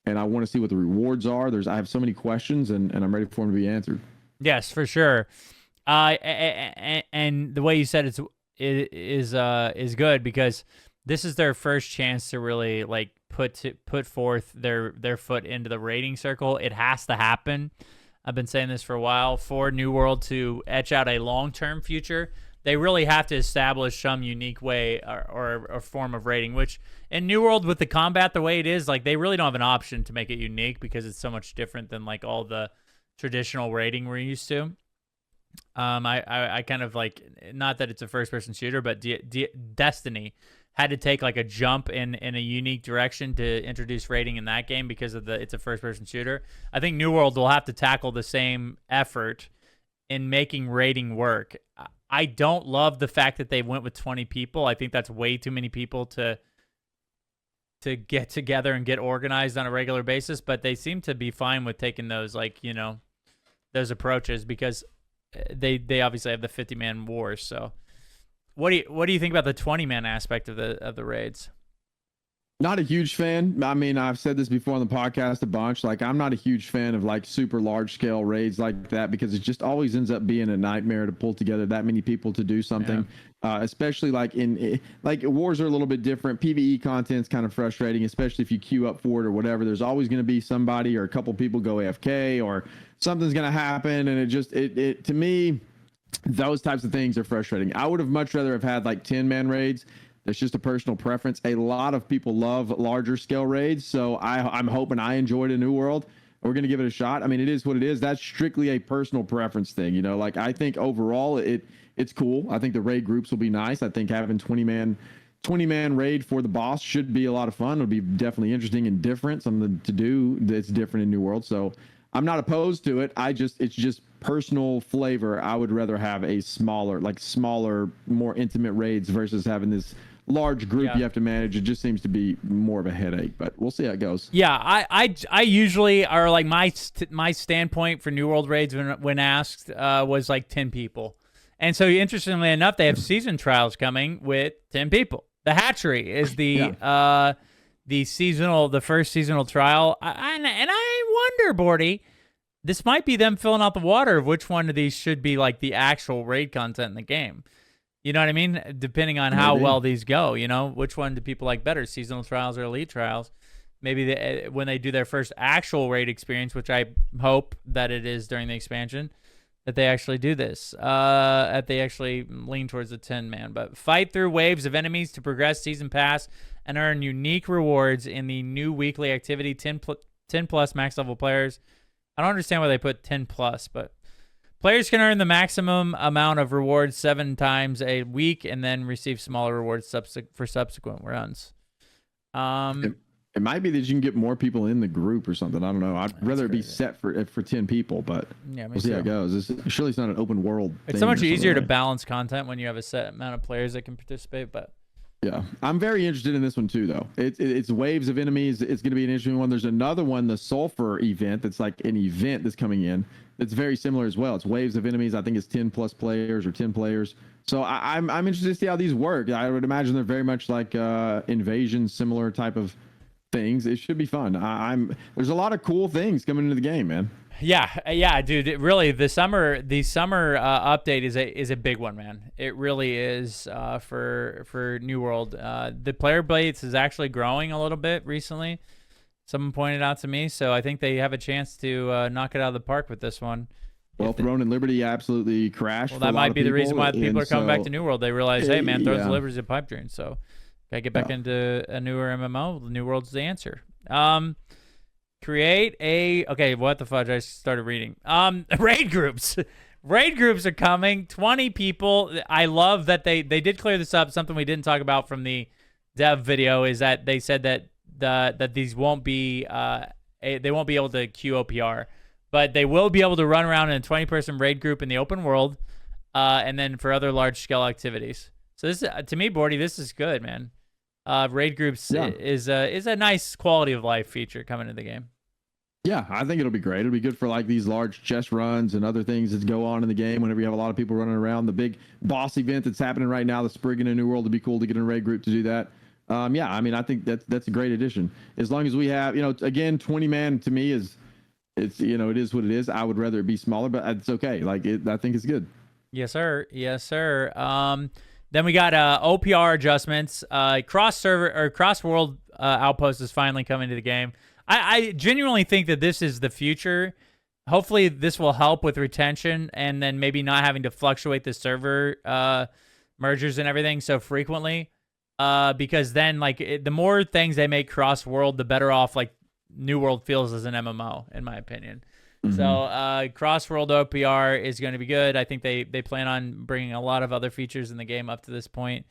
And I want to see what the rewards are. I have so many questions, and I'm ready for them to be answered. Yes, for sure. And the way you said it is good, because this is their first chance to really, like, put forth their foot into the rating circle. It has to happen. I've been saying this for a while. For New World to etch out a long-term future, they really have to establish some unique way or form of rating, which in New World, with the combat the way it is, like, they really don't have an option to make it unique because it's so much different than, like, all the traditional rating we're used to. I kind of, like, not that it's a first-person shooter, but Destiny had to take, like, a jump in a unique direction to introduce rating in that game because of it's a first-person shooter. I think New World will have to tackle the same effort in making rating work. I don't love the fact that they went with 20 people. I think that's way too many people to get together and get organized on a regular basis, but they seem to be fine with taking those, like, those approaches, because they obviously have the 50-man wars. So what do you think about the 20-man aspect of the raids? Not a huge fan. I mean, I've said this before on the podcast a bunch. Like, I'm not a huge fan of, like, super large scale raids like that, because it just always ends up being a nightmare to pull together that many people to do something. Yeah. Especially like like wars are a little bit different. PvE content's kind of frustrating, especially if you queue up for it or whatever. There's always going to be somebody or a couple people go AFK or something's going to happen, and it to me, those types of things are frustrating. I would have much rather have had, like, 10-man raids. That's just a personal preference. A lot of people love larger scale raids, so I'm hoping I enjoyed a New World. We're going to give it a shot. I mean, it is what it is. That's strictly a personal preference thing. Like, I think overall it's cool. I think the raid groups will be nice. I think having 20-man raid for the boss should be a lot of fun. It'll be definitely interesting and different, something to do that's different in New World. So I'm not opposed to it. It's just personal flavor. I would rather have a smaller, more intimate raids versus having this large group you have to manage. It just seems to be more of a headache, but we'll see how it goes. Yeah, I usually are, like, my standpoint for New World raids when asked was like 10 people. And so, interestingly enough, they have season trials coming with 10 people. The Hatchery is the first seasonal trial. And I wonder, Bordy, this might be them filling out the water of which one of these should be, like, the actual raid content in the game. You know what I mean? Depending on how well these go, which one do people like better, seasonal trials or elite trials? Maybe when they do their first actual raid experience, which I hope that it is during the expansion, that they actually do this. That they actually lean towards the 10-man. But fight through waves of enemies to progress season pass and earn unique rewards in the new weekly activity. 10 plus max level players. I don't understand why they put 10 plus, but players can earn the maximum amount of rewards 7 times a week and then receive smaller rewards for subsequent runs. It might be that you can get more people in the group or something. I don't know. I'd rather it be set for 10 people, but we'll see how it goes. Surely it's not an open world. It's so much easier to balance content when you have a set amount of players that can participate, but Yeah, I'm very interested in this one too, though. It's waves of enemies. It's going to be an interesting one. There's another one, the Sulfur event. That's like an event that's coming in. It's very similar as well. It's waves of enemies. I think it's 10 plus players or 10 players. So I'm interested to see how these work. I would imagine they're very much like invasion, similar type of things. It should be fun. There's a lot of cool things coming into the game, man. Yeah, dude. Really, the summer update is a big one, man. It really is for New World. The player base is actually growing a little bit recently. Someone pointed out to me, so I think they have a chance to knock it out of the park with this one. Well, Throne and Liberty absolutely crashed. Well, that might be the reason why people are coming back to New World. They realize, hey, man, Thrones and Liberty's a pipe dream, so gotta get back into a newer MMO. New World's the answer. Create a what the fudge? I started reading. Raid groups. Raid groups are coming. 20 people. I love that they did clear this up. Something we didn't talk about from the dev video is that they said that that these won't be they won't be able to queue OPR, but they will be able to run around in a 20-person raid group in the open world, and then for other large-scale activities. So this, to me, Bordy, this is good, man. Raid groups is a nice quality of life feature coming to the game. Yeah, I think it'll be great. It'll be good for like these large chess runs and other things that go on in the game whenever you have a lot of people running around. The big boss event that's happening right now, the Spriggan in New World, would be cool to get in a raid group to do that. Yeah, I mean, I think that's a great addition. As long as we have, again, 20 man to me it is what it is. I would rather it be smaller, but it's okay. I think it's good. Yes, sir. Yes, sir. Then we got OPR adjustments. Cross server or cross world outpost is finally coming to the game. I genuinely think that this is the future. Hopefully, this will help with retention and then maybe not having to fluctuate the server mergers and everything so frequently. Because then, the more things they make cross world, the better off New World feels as an MMO, in my opinion. Mm-hmm. So cross world OPR is going to be good. I think they plan on bringing a lot of other features in the game up to this point,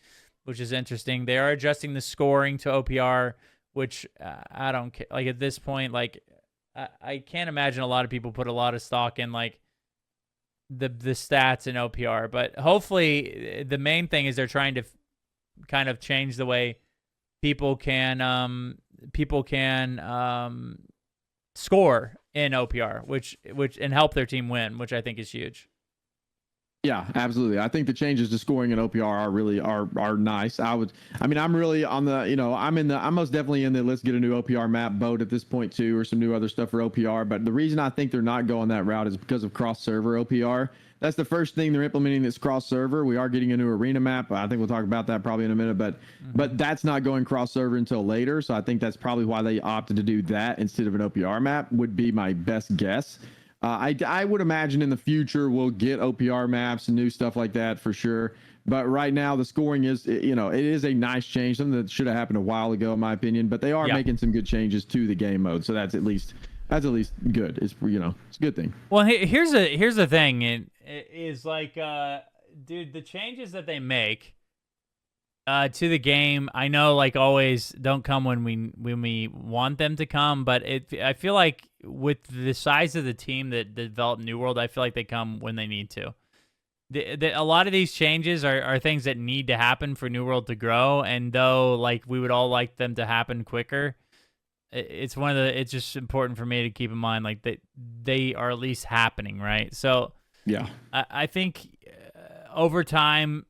which is interesting. They are adjusting the scoring to OPR, which I don't care. At this point, I can't imagine a lot of people put a lot of stock in the stats in OPR. But hopefully, the main thing is they're trying to kind of change the way people can score in OPR, which and help their team win, which I think is huge. Yeah, absolutely. I think the changes to scoring in OPR are really are nice. I'm really on the, I'm most definitely in the let's get a new OPR map boat at this point too, or some new other stuff for OPR. But the reason I think they're not going that route is because of cross server OPR. That's the first thing they're implementing, this cross server. We are getting a new arena map. I think we'll talk about that probably in a minute, but that's not going cross server until later. So I think that's probably why they opted to do that instead of an OPR map, would be my best guess. I would imagine in the future we'll get OPR maps and new stuff like that for sure. But right now the scoring is, it is a nice change, something that should have happened a while ago in my opinion. But they are making some good changes to the game mode, so that's at least good. It's it's a good thing. Well, here's the thing. It is dude, the changes that they make to the game, I know always don't come when we want them to come, but I feel like with the size of the team that developed New World, I feel like they come when they need to. A lot of these changes are things that need to happen for New World to grow, and though we would all like them to happen quicker, it's just important for me to keep in mind that they are at least happening, right? So yeah, I think over time,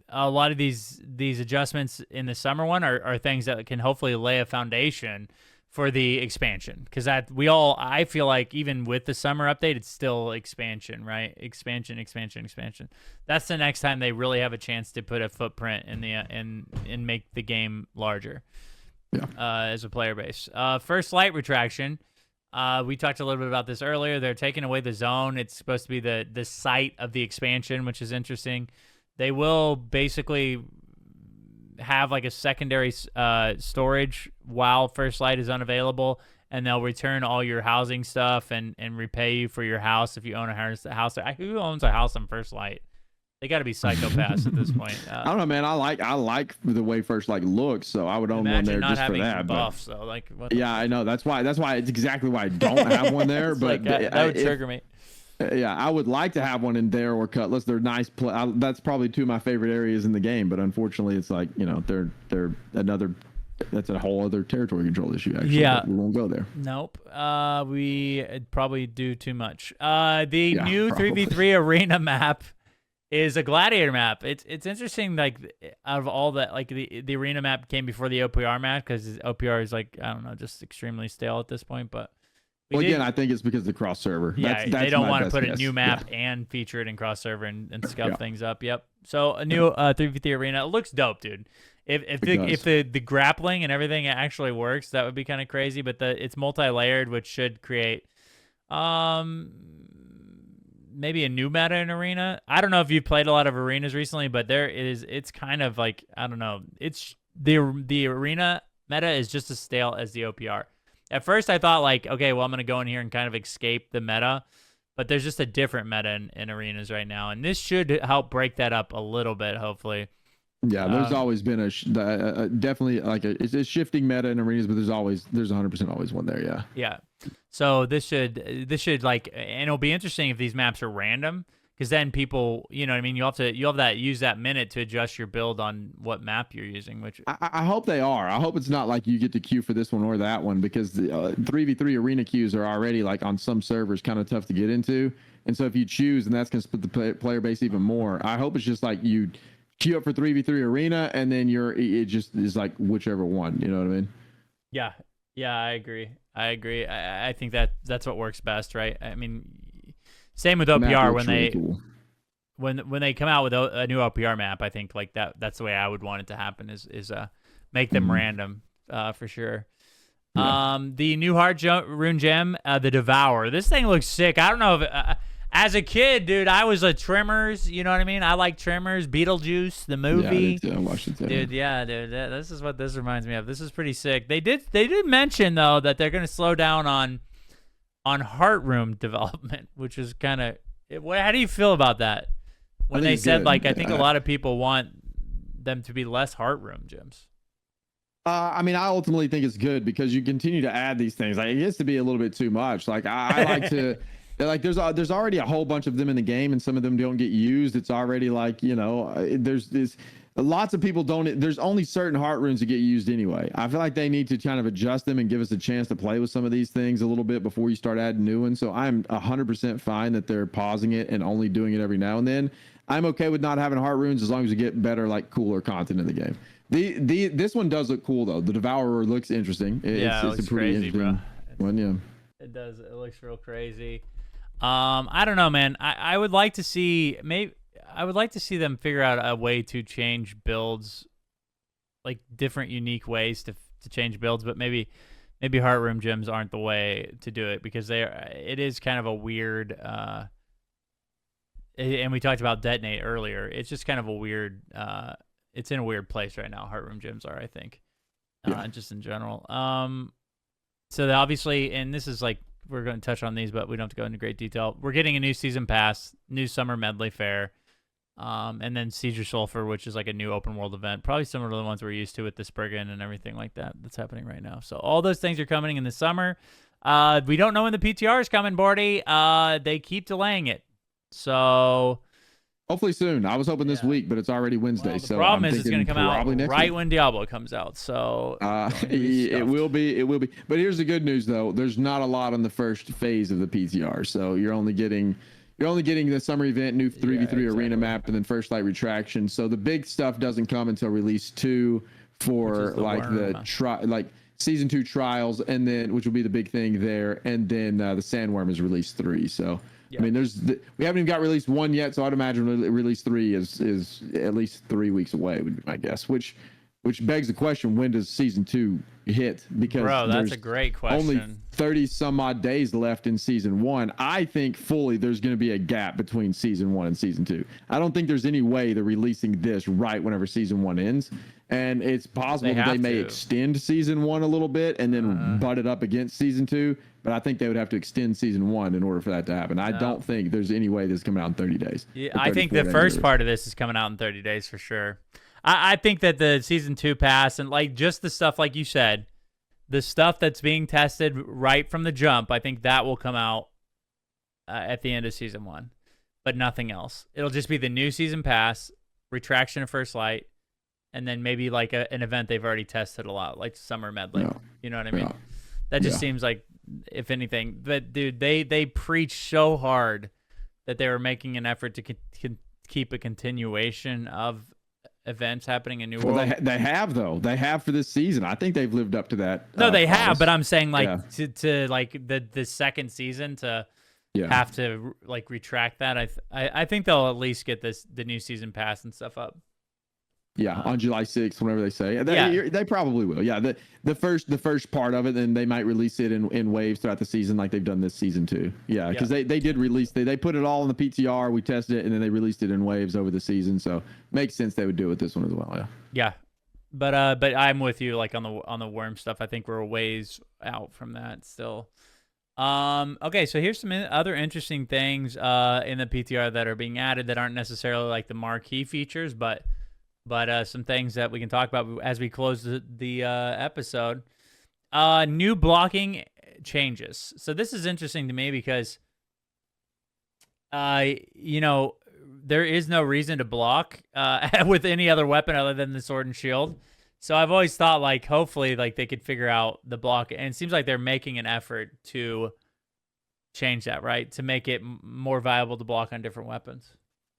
a lot of these adjustments in the summer one are things that can hopefully lay a foundation for the expansion, because I feel like even with the summer update, it's still expansion, right? Expansion. That's the next time they really have a chance to put a footprint in the and make the game larger. Yeah. As a player base. First light retraction. We talked a little bit about this earlier. They're taking away the zone. It's supposed to be the site of the expansion, which is interesting. They will basically have a secondary storage while First Light is unavailable, and they'll return all your housing stuff and repay you for your house if you own a house. Who owns a house on First Light? They got to be psychopaths at this point. I don't know, man. I like the way First Light looks, so I would own one there just for that. Buffs, though. Yeah, I know. That's why it's exactly why I don't have one there. But that would trigger me. Yeah, I would like to have one in there or Cutlass. They're nice. That's probably two of my favorite areas in the game, but unfortunately, it's like they're another. That's a whole other territory control issue. Actually, Yeah, we won't go there. Nope. We probably do too much. The new probably. 3v3 arena map is a gladiator map. It's interesting. Like out of all that, like the arena map came before the OPR map because OPR is like I don't know, just extremely stale at this point, but. Again, I think it's because of the cross server. Yeah, they don't want to put a new map and feature it in cross server and scuff things up. Yep. So a new 3v3 arena. It looks dope, dude. If the grappling and everything actually works, that would be kind of crazy. But it's multi-layered, which should create maybe a new meta in arena. I don't know if you've played a lot of arenas recently, but it's kind of like I don't know. It's the arena meta is just as stale as the OPR. At first, I thought, like, okay, well, I'm going to go in here and kind of escape the meta. But there's just a different meta in arenas right now. And this should help break that up a little bit, hopefully. Yeah, there's always been definitely like it's a shifting meta in arenas, but there's 100% always one there, yeah. Yeah. So this should like, and it'll be interesting if these maps are random. Because then people, you know what I mean? You'll have use that minute to adjust your build on what map you're using. Which I hope they are. I hope it's not like you get to queue for this one or that one because the 3v3 arena queues are already like on some servers kind of tough to get into. And so if you choose, and that's going to split the player base even more. I hope it's just like you queue up for 3v3 arena and then it just is like whichever one. You know what I mean? Yeah. Yeah, I agree. I think that's what works best, right? I mean. Same with OPR when they come out with a new OPR map. I think like that's the way I would want it to happen is make them random for sure. Yeah. The new Heart Rune Gem, the Devour. This thing looks sick. I don't know if as a kid, dude, I was a Tremors. You know what I mean? I like Tremors, Beetlejuice, the movie. Yeah, I watched it too. Dude, yeah, dude. This is what this reminds me of. This is pretty sick. They did mention though that they're gonna slow down on Heart Room development, which is kind of how do you feel about that when they said like I think a lot of people want them to be less Heart Room gyms? I mean, I ultimately think it's good because you continue to add these things. Like it gets to be a little bit too much. Like I like to like there's already a whole bunch of them in the game and some of them don't get used. It's already like there's this lots of people there's only certain heart runes that get used anyway. I feel like they need to kind of adjust them and give us a chance to play with some of these things a little bit before you start adding new ones. So I'm 100% fine that they're pausing it and only doing it every now and then. I'm okay with not having heart runes as long as you get better, like cooler content in the game. This one does look cool though. The Devourer looks interesting. It's a pretty crazy, interesting one. Yeah, it does. It looks real crazy. I don't know, man. I would like to see I would like to see them figure out a way to change builds, like different unique ways to change builds, but maybe Heart Room gyms aren't the way to do it because it is kind of a weird and we talked about Detonate earlier. It's just kind of a weird it's in a weird place right now. Heart Room gyms are, I think. Just in general. So obviously, and this is like we're going to touch on these, but we don't have to go into great detail. We're getting a new season pass, new summer medley fair. And then Siege of Sulfur, which is like a new open world event, probably similar to the ones we're used to with the Spriggan and everything like that that's happening right now. So all those things are coming in the summer. We don't know when the PTR is coming, Bordy. They keep delaying it. So hopefully soon. I was hoping this week, but it's already Wednesday. Well, the problem is it's going to come out right when Diablo comes out. So it will be. But here's the good news, though. There's not a lot on the first phase of the PTR. So you're only getting the summer event, new 3v3 arena map, and then First Light Retraction. So the big stuff doesn't come until release 2 for like season 2 trials, and then which will be the big thing there, and then the Sandworm is release 3. So I mean, we haven't even got release 1 yet, so I'd imagine release 3 is at least 3 weeks away would be my guess. Which begs the question: when does season 2 hit? Because that's a great question. Only 30 some odd days left in season 1. I think fully there's going to be a gap between season 1 and season 2. I don't think there's any way they're releasing this right whenever season 1 ends. And it's possible that they may extend season 1 a little bit and then butt it up against season 2. But I think they would have to extend season 1 in order for that to happen. I don't think there's any way this is coming out in 30 days. Yeah, I think the first part of this is coming out in 30 days for sure. I think that the season 2 pass and like just the stuff like you said, the stuff that's being tested right from the jump, I think that will come out at the end of season 1, but nothing else. It'll just be the new season pass, retraction of First Light, and then maybe like an event they've already tested a lot, like Summer Medley. Yeah. You know what I mean? Yeah. That just seems like, if anything, but dude, they preach so hard that they were making an effort to keep a continuation of events happening in New World. They have, though. They have for this season. I think they've lived up to that. No, they have, but I'm saying like to like the second season to have to like retract that. I think they'll at least get the new season pass and stuff up. Yeah, on July 6th, whenever they say. They probably will. Yeah, the first part of it, then they might release it in waves throughout the season like they've done this season too. Yeah, because they did release, they put it all in the PTR, we tested it, and then they released it in waves over the season. So makes sense they would do it with this one as well. Yeah. Yeah, but I'm with you like on the worm stuff. I think we're a ways out from that still. Okay, so here's some other interesting things in the PTR that are being added that aren't necessarily like the marquee features, but some things that we can talk about as we close the episode. New blocking changes. So this is interesting to me because, you know, there is no reason to block with any other weapon other than the sword and shield. So I've always thought, like, hopefully, like, they could figure out the block. And it seems like they're making an effort to change that, right? To make it more viable to block on different weapons.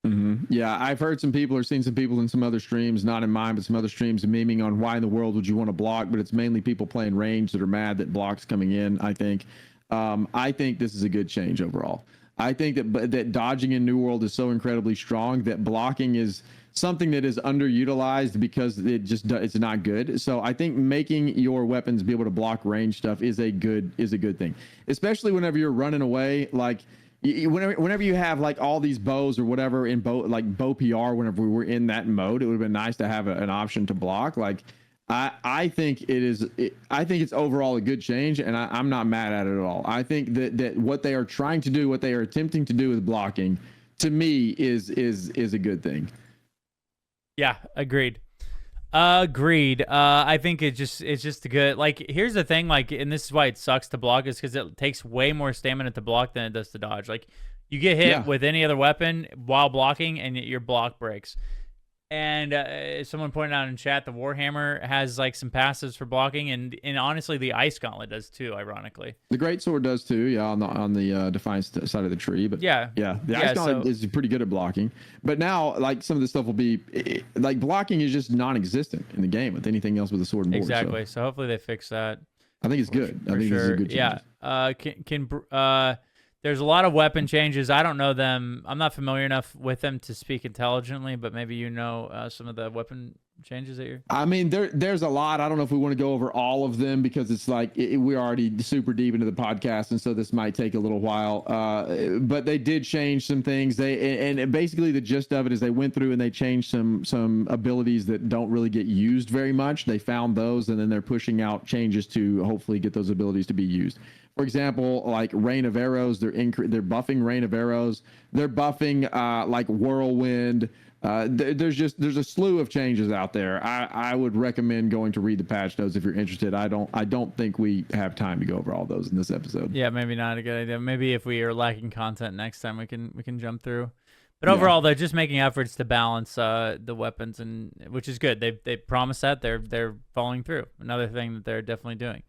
Mm-hmm. Yeah, I've heard some people or seen some people in some other streams, not in mine, but some other streams memeing on why in the world would you want to block, but it's mainly people playing range that are mad that blocks coming in, I think. I think this is a good change overall. I think that dodging in New World is so incredibly strong that blocking is something that is underutilized because it's not good. So I think making your weapons be able to block range stuff is a good thing, especially whenever you're running away. Like whenever you have like all these bows or whatever in bow PR, whenever we were in that mode, it would have been nice to have an option to block. Like I think it's overall a good change, and I'm not mad at it at all. I think that what they are trying to do, what they are attempting to do with blocking, to me is a good thing. Yeah, agreed. I think it's just a good, like, here's the thing, like, and this is why it sucks to block, is because it takes way more stamina to block than it does to dodge. Like, you get hit with any other weapon while blocking and your block breaks. And someone pointed out in chat, the Warhammer has like some passives for blocking, and honestly, the Ice Gauntlet does too. Ironically, the Greatsword does too. Yeah, on the Defiance side of the tree. But the Ice Gauntlet is pretty good at blocking. But now, like, some of this stuff will be like blocking is just non-existent in the game with anything else with a sword and board. Exactly. So hopefully they fix that. I think it's good. I think this is a good change. Yeah. There's a lot of weapon changes. I don't know them. I'm not familiar enough with them to speak intelligently, but maybe you know some of the weapon changes that you're... I mean, there's a lot. I don't know if we want to go over all of them because it's like we're already super deep into the podcast, and so this might take a little while. But they did change some things. And basically the gist of it is they went through and they changed some abilities that don't really get used very much. They found those, and then they're pushing out changes to hopefully get those abilities to be used. For example, like Rain of Arrows, they're buffing Rain of Arrows. They're buffing like Whirlwind. There's a slew of changes out there. I would recommend going to read the patch notes if you're interested. I don't think we have time to go over all those in this episode. Yeah, maybe not a good idea. Maybe if we are lacking content next time, we can jump through. But overall, they're just making efforts to balance the weapons, and which is good. They promised that they're following through. Another thing that they're definitely doing.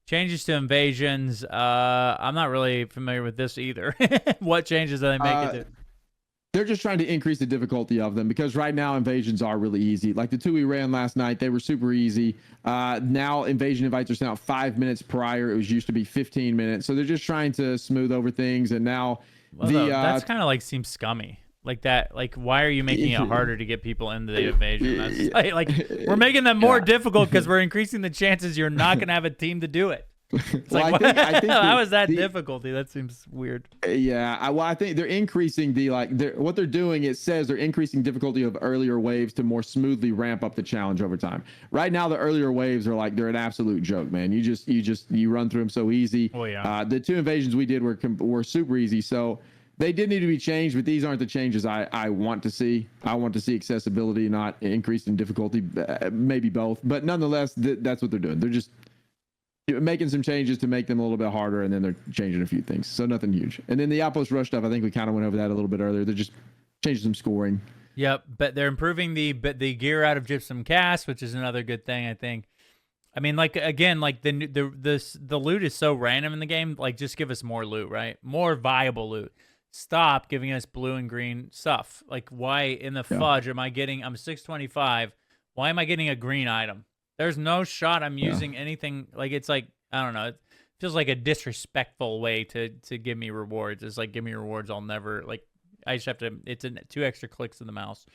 Changes to invasions. I'm not really familiar with this either. What changes do they make it to? They're just trying to increase the difficulty of them because right now invasions are really easy. Like the two we ran last night, they were super easy. Now invasion invites are sent out 5 minutes prior. It was used to be 15 minutes. So they're just trying to smooth over things. And now that's kind of like seems scummy. Like that, like, why are you making it harder to get people into the invasion? That's like we're making them more difficult because we're increasing the chances you're not going to have a team to do it. It's like, I think how is that difficulty? That seems weird. Yeah, I think they're increasing what they're doing. It says they're increasing difficulty of earlier waves to more smoothly ramp up the challenge over time. Right now, the earlier waves are like they're an absolute joke, man. You run through them so easy. Oh yeah. The two invasions we did were super easy. So. They did need to be changed, but these aren't the changes I want to see. I want to see accessibility, not increase in difficulty, maybe both. But nonetheless, that's what they're doing. They're just making some changes to make them a little bit harder, and then they're changing a few things. So nothing huge. And then the Outpost Rush stuff, I think we kind of went over that a little bit earlier. They're just changing some scoring. Yep, but they're improving the gear out of Gypsum Cast, which is another good thing, I think. I mean, like, again, like the loot is so random in the game. Like, just give us more loot, right? More viable loot. Stop giving us blue and green stuff. Like, why in the fudge am I getting? I'm 625. Why am I getting a green item? There's no shot I'm using anything. Like, it's like, I don't know. It feels like a disrespectful way to give me rewards. It's like, give me rewards. I'll never, like, I just have to, it's 2 extra clicks of the mouse.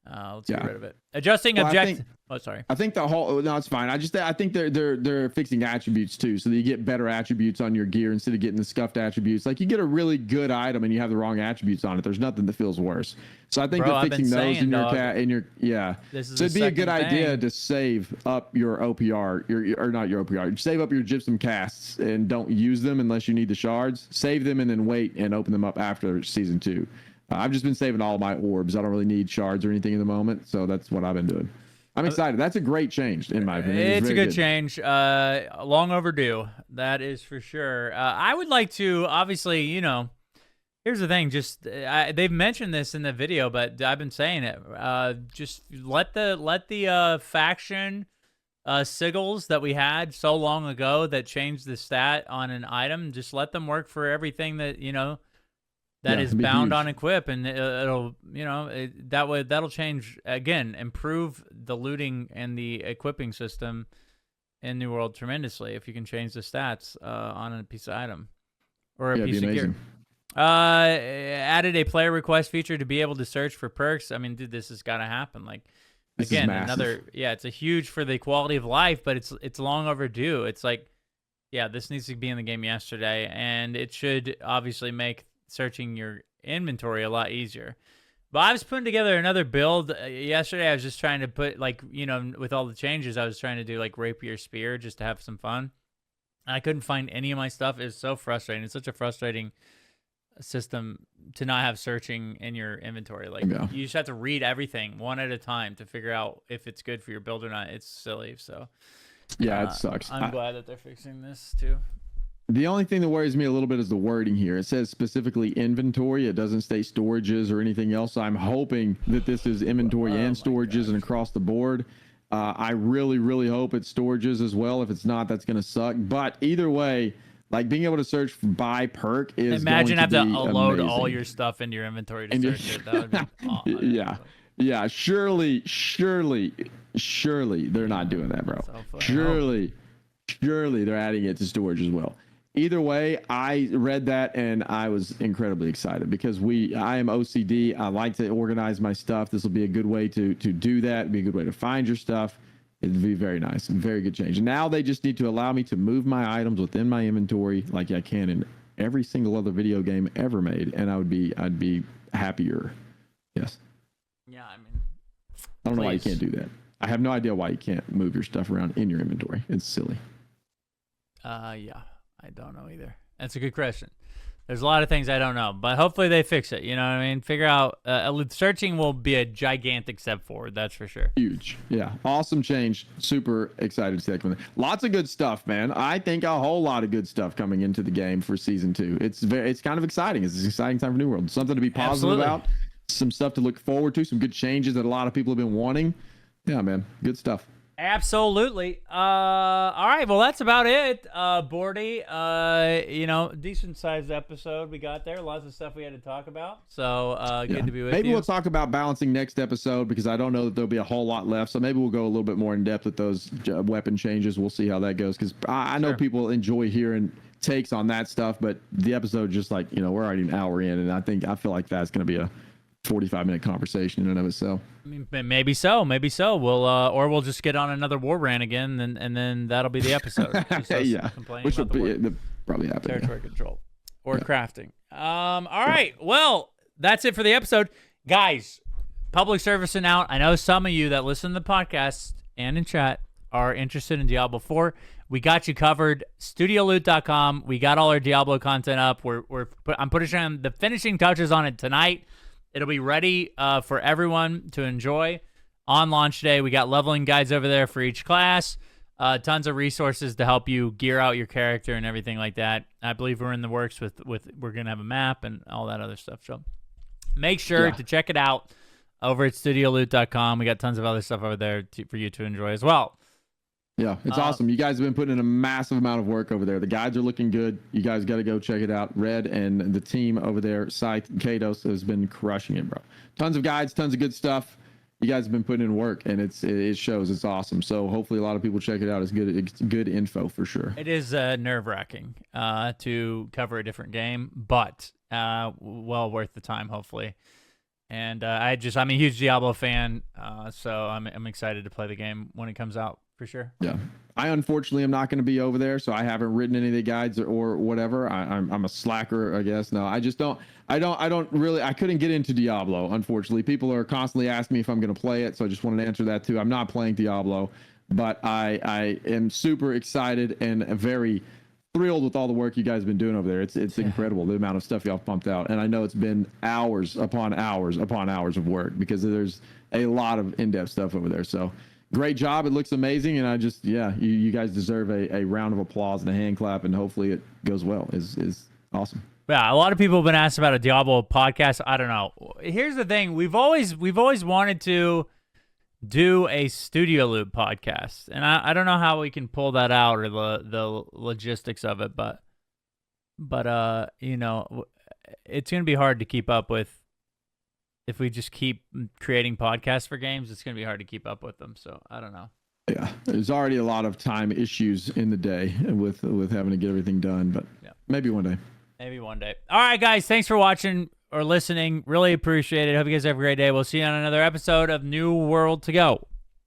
Let's get rid of it. Adjusting objective. Oh, sorry. I think the whole, no, it's fine. I think they're fixing attributes too, so that you get better attributes on your gear instead of getting the scuffed attributes. Like, you get a really good item and you have the wrong attributes on it. There's nothing that feels worse. So I think they're fixing those in your So it'd be a good idea to save up your OPR, or not your OPR. Save up your Gypsum Casts and don't use them unless you need the shards. Save them and then wait and open them up after season 2. I've just been saving all my orbs. I don't really need shards or anything in the moment, so that's what I've been doing. I'm excited. That's a great change, in my opinion. It's a good change. Long overdue. That is for sure. I would like to, obviously, here's the thing. Just they've mentioned this in the video, but I've been saying it. Just let the faction sigils that we had so long ago that changed the stat on an item. Just let them work for everything that that is bound on equip, and it'll that'll change again, improve the looting and the equipping system in New World tremendously if you can change the stats on a piece of item or a piece of gear. Added a player request feature to be able to search for perks. I mean, dude, this has got to happen. Like, again, it's a huge for the quality of life, but it's long overdue. It's like, this needs to be in the game yesterday, and it should obviously make searching your inventory a lot easier. But I was putting together another build yesterday. I was just trying to put, like, with all the changes, I was trying to do like rapier spear just to have some fun. And I couldn't find any of my stuff. It was so frustrating. It's such a frustrating system to not have searching in your inventory. Like, you just have to read everything one at a time to figure out if it's good for your build or not. It's silly. So it sucks. I'm glad that they're fixing this too. The only thing that worries me a little bit is the wording here. It says specifically inventory. It doesn't say storages or anything else. So I'm hoping that this is inventory and storages and across the board. I really, really hope it's storages as well. If it's not, that's going to suck. But either way, like, being able to search by perk is Imagine going to having be to load amazing. All your stuff into your inventory to search it. That would be awesome. Yeah. Surely they're not doing that, bro. So surely they're adding it to storage as well. Either way, I read that and I was incredibly excited because I am OCD. I like to organize my stuff. This will be a good way to do that. It'd be a good way to find your stuff. It'd be very nice and very good change. Now they just need to allow me to move my items within my inventory like I can in every single other video game ever made, and I'd be happier. Yes. Yeah, I mean, I don't know why you can't do that. I have no idea why you can't move your stuff around in your inventory. It's silly. Yeah. I don't know either. That's a good question. There's a lot of things I don't know, but hopefully they fix it. You know what I mean? Figure out searching will be a gigantic step forward. That's for sure. Huge. Yeah. Awesome change. Super excited to see that coming. Lots of good stuff, man. I think a whole lot of good stuff coming into the game for season 2. It's kind of exciting. It's an exciting time for New World. Something to be positive about. Some stuff to look forward to. Some good changes that a lot of people have been wanting. Yeah, man. Good stuff. Absolutely. All right. Well, that's about it. Bordy, decent sized episode we got there. Lots of stuff we had to talk about. So good to be with you. Maybe we'll talk about balancing next episode because I don't know that there'll be a whole lot left. So maybe we'll go a little bit more in depth with those weapon changes. We'll see how that goes because I know people enjoy hearing takes on that stuff, but the episode just like, we're already an hour in, and I feel like that's going to be a 45-minute conversation in and of itself. I mean, maybe so. We'll just get on another war rant again, and then that'll be the episode. Which will probably happen. Territory control or crafting. All right. Well, that's it for the episode, guys. Public service announcement. I know some of you that listen to the podcast and in chat are interested in Diablo 4. We got you covered. StudioLoot.com. We got all our Diablo content up. I'm putting on the finishing touches on it tonight. It'll be ready for everyone to enjoy on launch day. We got leveling guides over there for each class. Tons of resources to help you gear out your character and everything like that. I believe we're in the works with we're gonna have a map and all that other stuff. So make sure to check it out over at StudioLoot.com. We got tons of other stuff over there for you to enjoy as well. Yeah, it's awesome. You guys have been putting in a massive amount of work over there. The guides are looking good. You guys got to go check it out. Red and the team over there, Scythe, Kados, has been crushing it, bro. Tons of guides, tons of good stuff. You guys have been putting in work, and it shows. It's awesome. So hopefully a lot of people check it out. It's good info for sure. It is nerve-wracking to cover a different game, but well worth the time, hopefully. And I'm a huge Diablo fan, so I'm excited to play the game when it comes out for sure. Yeah, I unfortunately am not going to be over there, so I haven't written any of the guides or whatever. I'm a slacker, I guess. No, I just don't. I don't really. I couldn't get into Diablo, unfortunately. People are constantly asking me if I'm going to play it, so I just wanted to answer that too. I'm not playing Diablo, but I am super excited and very thrilled with all the work you guys have been doing over there. It's incredible, the amount of stuff y'all pumped out. And I know it's been hours upon hours upon hours of work because there's a lot of in-depth stuff over there. So great job. It looks amazing. And I just, you guys deserve a round of applause and a hand clap, and hopefully it goes well. Is awesome. Yeah, a lot of people have been asked about a Diablo podcast. I don't know. Here's the thing. We've always wanted to do a StudioLoot podcast, and I don't know how we can pull that out or the logistics of it, but it's gonna be hard to keep up with if we just keep creating podcasts for games. It's gonna be hard to keep up with them, so I don't know. Yeah, there's already a lot of time issues in the day with having to get everything done, but maybe one day. Maybe one day. All right, guys, thanks for watching or listening. Really appreciate it. Hope you guys have a great day. We'll see you on another episode of New World to Go.